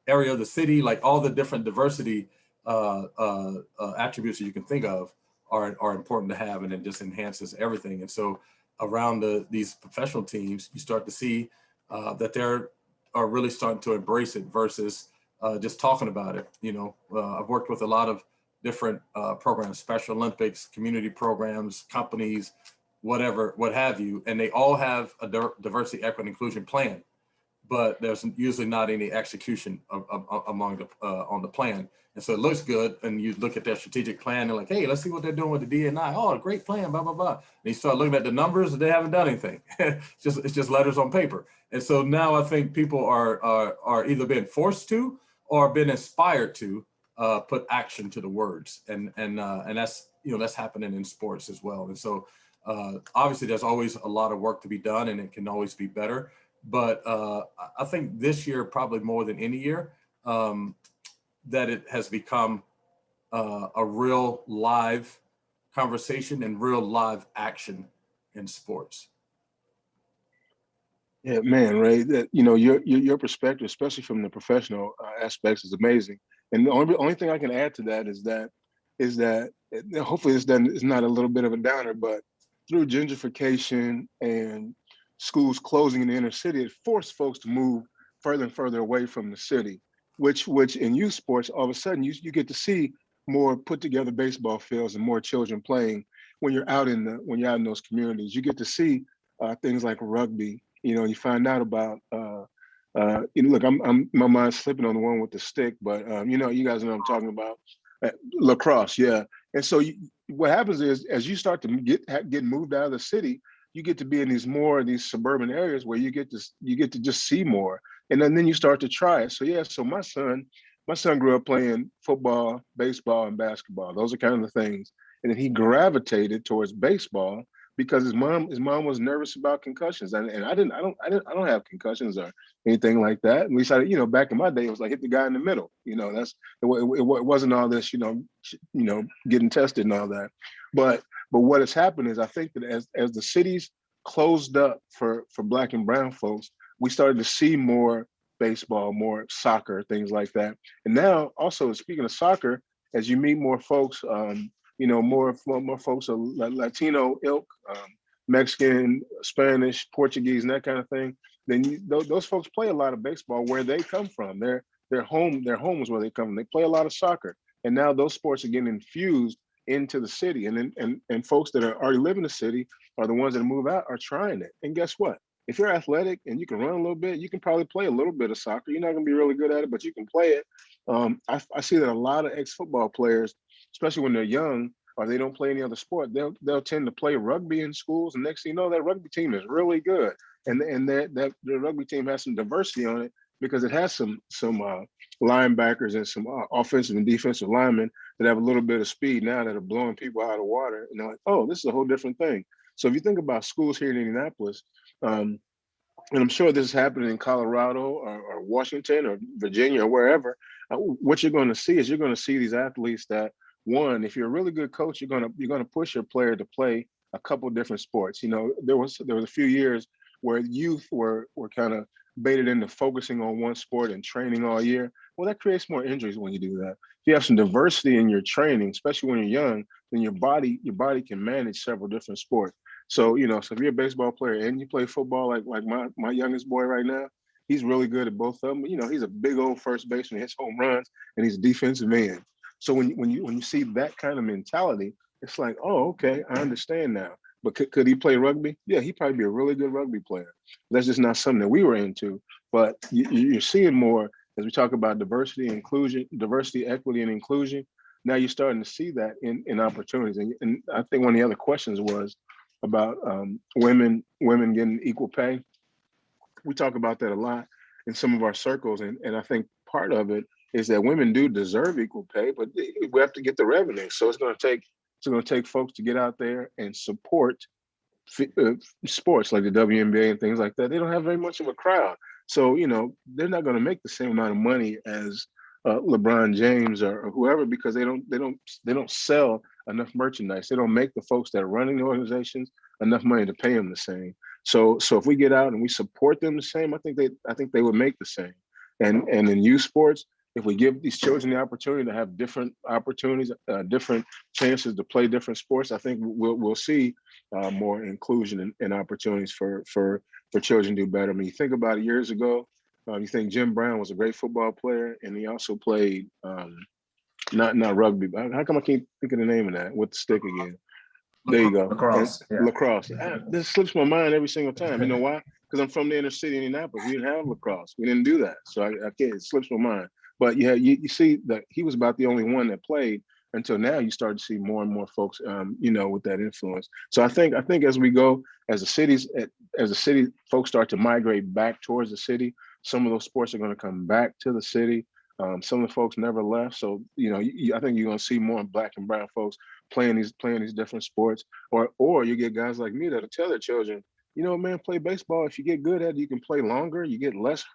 area of the city, like all the different diversity attributes that you can think of are important to have, and it just enhances everything. And so around these professional teams, you start to see that they're really starting to embrace it versus just talking about it. I've worked with a lot of different programs, Special Olympics, community programs, companies, whatever, what have you, and they all have a diversity, equity, inclusion plan, but there's usually not any execution among on the plan. And so it looks good, and you look at their strategic plan and like, hey, let's see what they're doing with the DEI. Oh, a great plan, blah, blah, blah. And you start looking at the numbers and they haven't done anything. It's just letters on paper. And so now I think people are either being forced to or been inspired to put action to the words. And that's happening in sports as well. And so obviously there's always a lot of work to be done and it can always be better. But I think this year, probably more than any year, that it has become a real live conversation and real live action in sports. Yeah, man, Ray, that your perspective, especially from the professional aspects, is amazing. And the only thing I can add to that is that hopefully it's not a little bit of a downer, but through gentrification and schools closing in the inner city, it forced folks to move further and further away from the city, which in youth sports, all of a sudden you get to see more put together baseball fields and more children playing when you're out in those communities. You get to see things like rugby. You find out about look, I'm my mind's slipping on the one with the stick, but you guys know what I'm talking about. Lacrosse, yeah. And so what happens is, as you start to get moved out of the city, you get to be in these suburban areas where you get to just see more, and then you start to try it. So yeah, so my son grew up playing football, baseball, and basketball. Those are kind of the things, and then he gravitated towards baseball because his mom was nervous about concussions, and I don't have concussions or anything like that. And we started, back in my day, it was like hit the guy in the middle. It wasn't all this, getting tested and all that. But what has happened is, I think that as the cities closed up for Black and brown folks, we started to see more baseball, more soccer, things like that. And now, also speaking of soccer, as you meet more folks, more folks of Latino ilk, Mexican, Spanish, Portuguese, and that kind of thing, then those folks play a lot of baseball where they come from. Their home is where they come from. They play a lot of soccer, and now those sports are getting infused into the city, and folks that are already live in the city are the ones that move out are trying it. And guess what? if you're athletic and you can run a little bit, you can probably play a little bit of soccer. You're not going to be really good at it, but you can play it. I see that a lot of ex-football players, especially when they're young or they don't play any other sport, they'll tend to play rugby in schools. And next thing you know, that rugby team is really good. And that the rugby team has some diversity on it because it has some linebackers and some offensive and defensive linemen that have a little bit of speed now that are blowing people out of water. And they're like, oh, this is a whole different thing. So if you think about schools here in Indianapolis, and I'm sure this is happening in Colorado or Washington or Virginia or wherever, what you're going to see is you're going to see these athletes that, one, if you're a really good coach, you're going to push your player to play a couple different sports. You know, there was a few years where youth were kind of baited into focusing on one sport and training all year. Well, that creates more injuries when you do that. If you have some diversity in your training, especially when you're young, then your body can manage several different sports. So, you know, so if you're a baseball player and you play football, like my youngest boy right now, he's really good at both of them. You know, he's a big old first baseman, hits home runs, and he's a defensive end. So when you see that kind of mentality, it's like, oh, okay, I understand now. But could he play rugby? Yeah, he'd probably be a really good rugby player. That's just not something that we were into. But you're seeing more as we talk about diversity, inclusion, diversity, equity, and inclusion. Now you're starting to see that in opportunities. And I think one of the other questions was about women getting equal pay. We talk about that a lot in some of our circles. And I think part of it is that women do deserve equal pay, but we have to get the revenue. So it's going to take folks to get out there and support sports like the WNBA and things like that. They don't have very much of a crowd. So, you know, they're not going to make the same amount of money as LeBron James or whoever, because they don't sell enough merchandise. They don't make the folks that are running the organizations enough money to pay them the same. So if we get out and we support them the same, I think they would make the same. And in youth sports, if we give these children the opportunity to have different opportunities, different chances to play different sports, I think we'll see more inclusion and opportunities for children to do better. I mean, you think about it years ago, you think Jim Brown was a great football player, and he also played not rugby, but how come I can't think of the name of that with the stick again? There you go. Lacrosse. Yeah. Lacrosse. This slips my mind every single time. You know why? Because I'm from the inner city of Indianapolis. We didn't have lacrosse. We didn't do that. So I can't, it slips my mind. But yeah, you see that he was about the only one that played until now. You start to see more and more folks, you know, with that influence. So I think as we go, as the city folks start to migrate back towards the city, some of those sports are going to come back to the city. Some of the folks never left. So, you know, I think you're going to see more Black and brown folks playing these different sports, or you get guys like me that'll tell their children, you know, man, play baseball. If you get good at it, you can play longer. You get less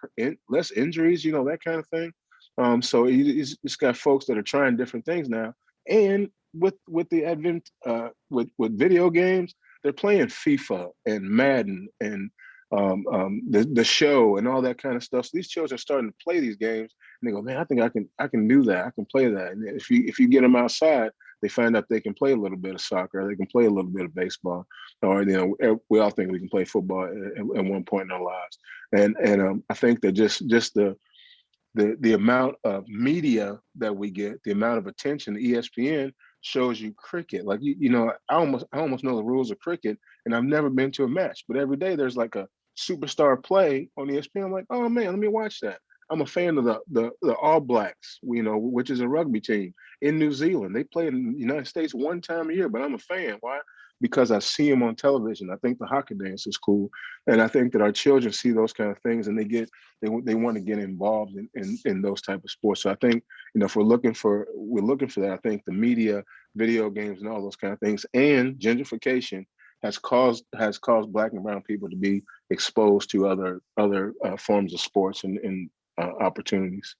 injuries, you know, that kind of thing. So it's got folks that are trying different things now. And with the advent, with video games, they're playing FIFA and Madden and the show and all that kind of stuff. So these children are starting to play these games and they go, man, I think I can do that. I can play that. And if you get them outside, they find out they can play a little bit of soccer, or they can play a little bit of baseball, or, you know, we all think we can play football at one point in our lives. And I think that just the amount of media that we get, the amount of attention, ESPN shows you cricket. Like, you know, I almost know the rules of cricket, and I've never been to a match, but every day there's like a superstar play on ESPN. I'm like, oh man, let me watch that. I'm a fan of the All Blacks, you know, which is a rugby team in New Zealand. They play in the United States one time a year, but I'm a fan. Why? Because I see them on television. I think the hockey dance is cool. And I think that our children see those kind of things and they want to get involved in those type of sports. So I think, you know, if we're looking for that, I think the media, video games and all those kind of things, and gentrification has caused Black and brown people to be exposed to other forms of sports and opportunities.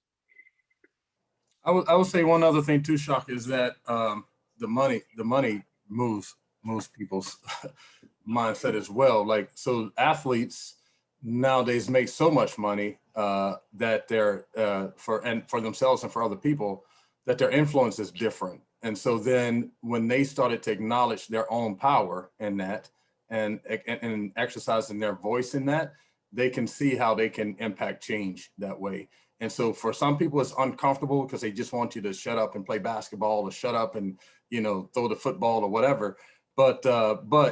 I would say one other thing too, Shock, is that the money moves people's mindset as well. Like, so athletes nowadays make so much money that they're for themselves and for other people, that their influence is different. And so then when they started to acknowledge their own power in that and exercising their voice in that, they can see how they can impact change that way. And so for some people it's uncomfortable because they just want you to shut up and play basketball, or shut up and, you know, throw the football or whatever. But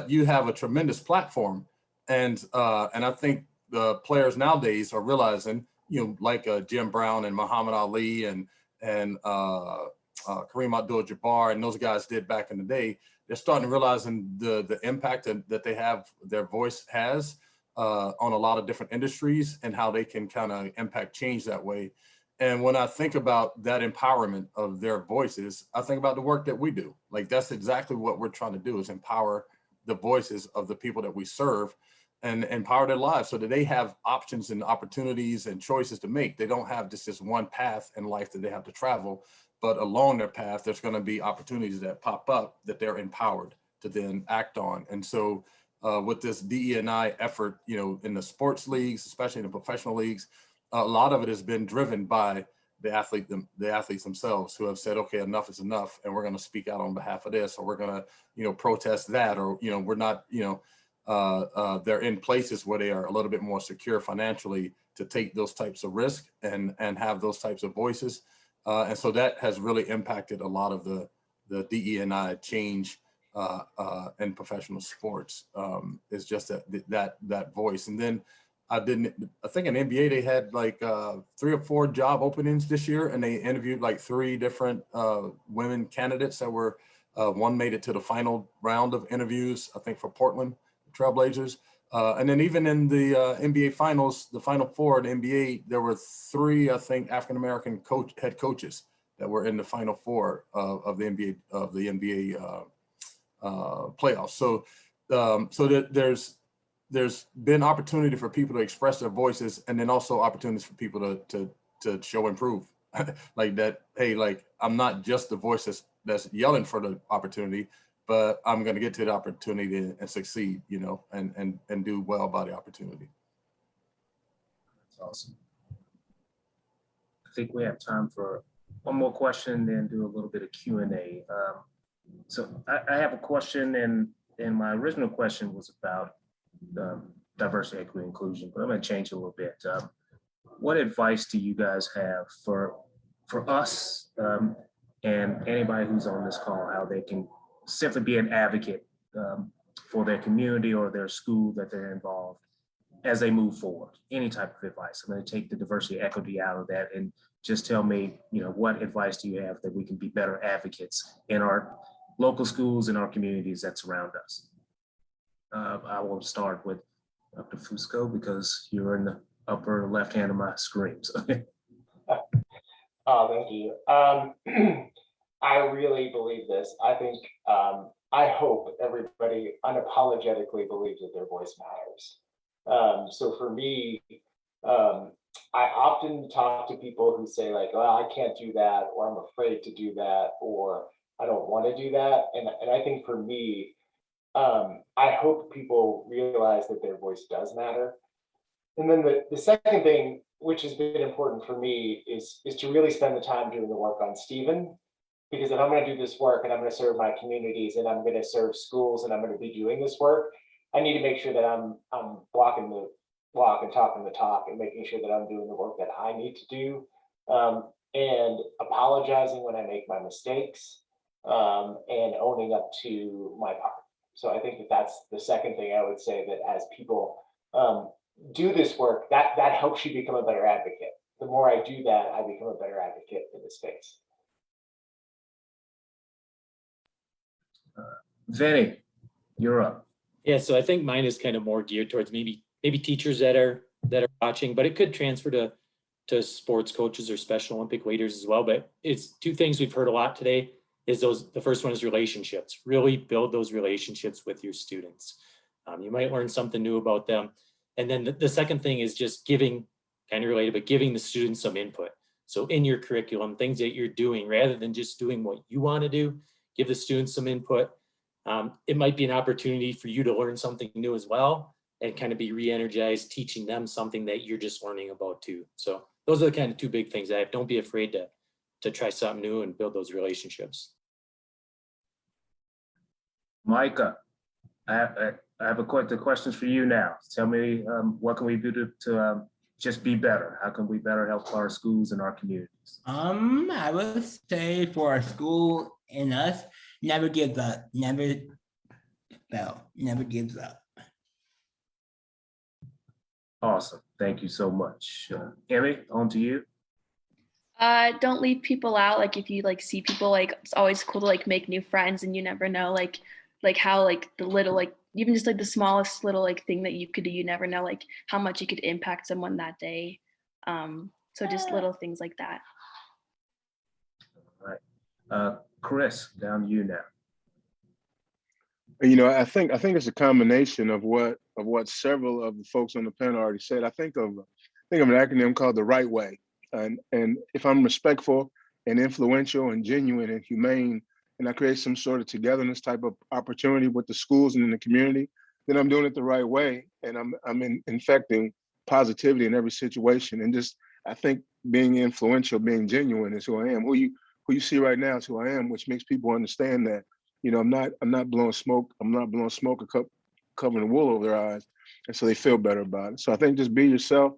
you have a tremendous platform And I think the players nowadays are realizing, like Jim Brown and Muhammad Ali and Kareem Abdul-Jabbar and those guys did back in the day, they're starting to realizing the impact that they have, their voice has on a lot of different industries and how they can kind of impact change that way. And when I think about that empowerment of their voices, I think about the work that we do. Like, that's exactly what we're trying to do, is empower the voices of the people that we serve and empower their lives so that they have options and opportunities and choices to make. They don't have just this one path in life that they have to travel, but along their path, there's going to be opportunities that pop up that they're empowered to then act on. And so with this DE&I effort, in the sports leagues, especially in the professional leagues, a lot of it has been driven by the athletes themselves, who have said, okay, enough is enough, and we're going to speak out on behalf of this, or we're going to, protest that, or, we're not, they're in places where they are a little bit more secure financially to take those types of risk and have those types of voices. And so that has really impacted a lot of the DE&I change in professional sports. It's just that voice. And then I think in NBA, they had like 3 or 4 job openings this year, and they interviewed like 3 different women candidates that were, one made it to the final round of interviews, I think for Portland Trailblazers. And then even in the NBA finals, the final 4 in the NBA, there were 3, I think, African-American head coaches that were in the final 4 of the NBA playoffs. So that there's been opportunity for people to express their voices, and then also opportunities for people to show and prove like that. Hey, like, I'm not just the voice that's yelling for the opportunity, but I'm going to get to the opportunity and succeed, and do well by the opportunity. That's awesome. I think we have time for one more question, then do a little bit of Q&A. So I have a question, and my original question was about diversity, equity, inclusion, but I'm going to change it a little bit. What advice do you guys have for us and anybody who's on this call, how they can simply be an advocate for their community or their school that they're involved as they move forward? Any type of advice. I'm going to take the diversity, equity out of that, and just tell me, what advice do you have that we can be better advocates in our local schools and our communities that surround us? I will start with Dr. Fusco, because you're in the upper left hand of my screen. So. Oh, thank you. I really believe this. I think, I hope everybody unapologetically believes that their voice matters. So for me, I often talk to people who say like, well, I can't do that, or I'm afraid to do that, or I don't want to do that. And I think for me, I hope people realize that their voice does matter. And then the second thing, which has been important for me, is to really spend the time doing the work on Stephen, because if I'm going to do this work and I'm going to serve my communities and I'm going to serve schools and I'm going to be doing this work, I need to make sure that I'm walking the walk and talking the talk, and making sure that I'm doing the work that I need to do, and apologizing when I make my mistakes, and owning up to my part. So I think that's the second thing I would say, that as people do this work, that helps you become a better advocate. The more I do that, I become a better advocate in the space. Vinny, you're up. Yeah, so I think mine is kind of more geared towards maybe teachers that are watching, but it could transfer to sports coaches or Special Olympic leaders as well. But it's 2 things we've heard a lot today. The first one is relationships. Really build those relationships with your students. You might learn something new about them. And then the second thing is just giving, kind of related, but giving the students some input. So in your curriculum, things that you're doing, rather than just doing what you want to do, give the students some input. It might be an opportunity for you to learn something new as well, and kind of be re-energized, teaching them something that you're just learning about too. So those are the kind of 2 big things I have. Don't be afraid to try something new and build those relationships. Micah, I have the questions for you now. Tell me, what can we do to just be better? How can we better help our schools and our communities? I would say for our school and us, never gives up, never gives up. Awesome. Thank you so much. Emmy, on to you. Don't leave people out. Like if you like see people, like it's always cool to like make new friends, and you never know like how like the little like even just like the smallest little like thing that you could do, you never know like how much you could impact someone that day. So just little things like that. All right. Chris, down to you now. You know, I think it's a combination of what several of the folks on the panel already said. I think of an acronym called the right way. And if I'm respectful and influential and genuine and humane, and I create some sort of togetherness type of opportunity with the schools and in the community, then I'm doing it the right way. And I'm infecting positivity in every situation. And just, I think being influential, being genuine is who I am. Who you see right now is who I am, which makes people understand that, you know, I'm not blowing smoke. I'm not blowing smoke or covering wool over their eyes. And so they feel better about it. So I think just be yourself,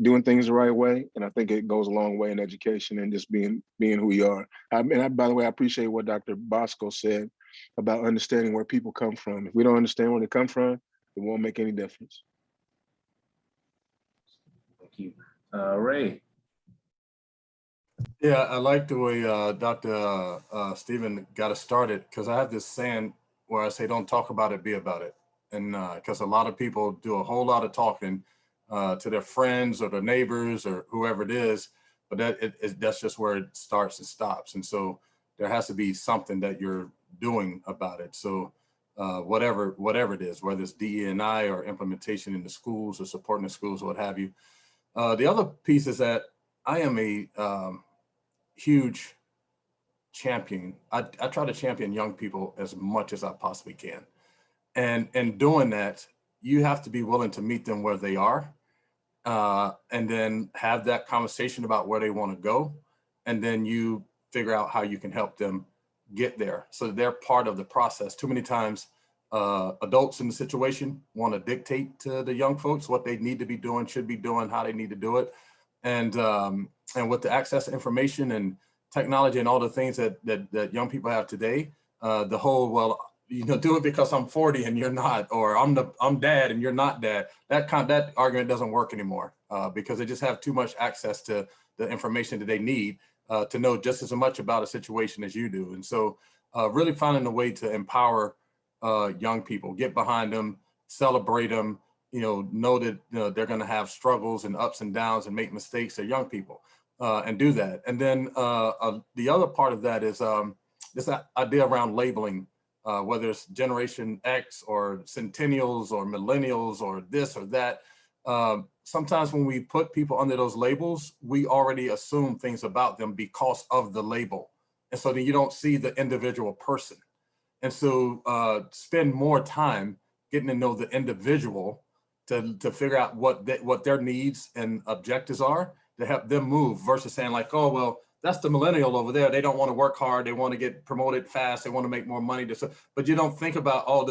doing things the right way. And I think it goes a long way in education and just being who you are. By the way, I appreciate what Dr. Bosco said about understanding where people come from. If we don't understand where they come from, it won't make any difference. Thank you. Ray. Yeah, I like the way Dr. Stephen got us started, because I have this saying where I say, don't talk about it, be about it. And because a lot of people do a whole lot of talking to their friends or their neighbors or whoever it is, but that's just where it starts and stops. And so there has to be something that you're doing about it. So whatever it is, whether it's DEI or implementation in the schools or supporting the schools or what have you. The other piece is that I am a huge champion. I try to champion young people as much as I possibly can. And in doing that, you have to be willing to meet them where they are, and then have that conversation about where they want to go. And then you figure out how you can help them get there so that they're part of the process. Too many times, adults in the situation want to dictate to the young folks what they need to be doing, should be doing, how they need to do it. And with the access to information and technology and all the things that young people have today, the whole, well, you know, do it because I'm 40 and you're not, or I'm dad and you're not dad. That argument doesn't work anymore because they just have too much access to the information that they need to know just as much about a situation as you do. And so really finding a way to empower young people, get behind them, celebrate them, know that they're going to have struggles and ups and downs and make mistakes. They're young people and do that. And then the other part of that is this idea around labeling, whether it's Generation X or Centennials or Millennials or this or that. Sometimes when we put people under those labels, we already assume things about them because of the label. And so then you don't see the individual person. And so spend more time getting to know the individual to figure out what their needs and objectives are to help them move versus saying like, oh, well, that's the millennial over there. They don't want to work hard. They want to get promoted fast. They want to make more money. But you don't think about all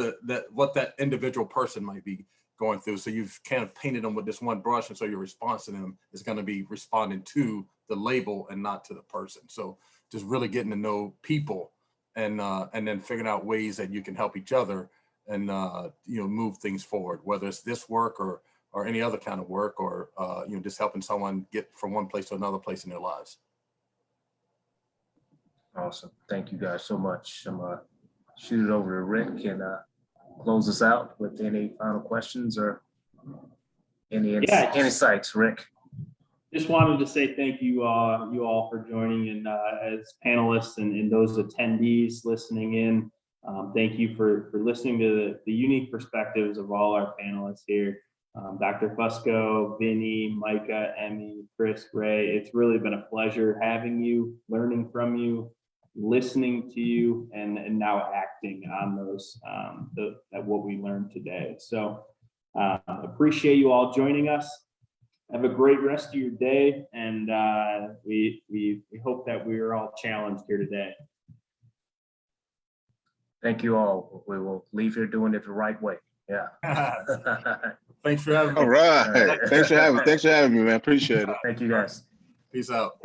what that individual person might be going through. So you've kind of painted them with this one brush. And so your response to them is going to be responding to the label and not to the person. So just really getting to know people and then figuring out ways that you can help each other and move things forward, whether it's this work or any other kind of work or just helping someone get from one place to another place in their lives. Awesome. Thank you guys so much. I'm gonna shoot it over to Rick and close us out with any final questions or any insights, Rick. Just wanted to say thank you all for joining, and as panelists and those attendees listening in. Thank you for listening to the unique perspectives of all our panelists here. Dr. Fusco, Vinne, Micah, Emmy, Chris, Ray. It's really been a pleasure having you, learning from you, listening to you, and now acting on those what we learned today. So appreciate you all joining us. Have a great rest of your day, and we hope that we are all challenged here today. Thank you all. We will leave here doing it the right way. Yeah. Thanks for having me. All right. Thanks for having me, man. Appreciate it. Thank you guys. Peace out.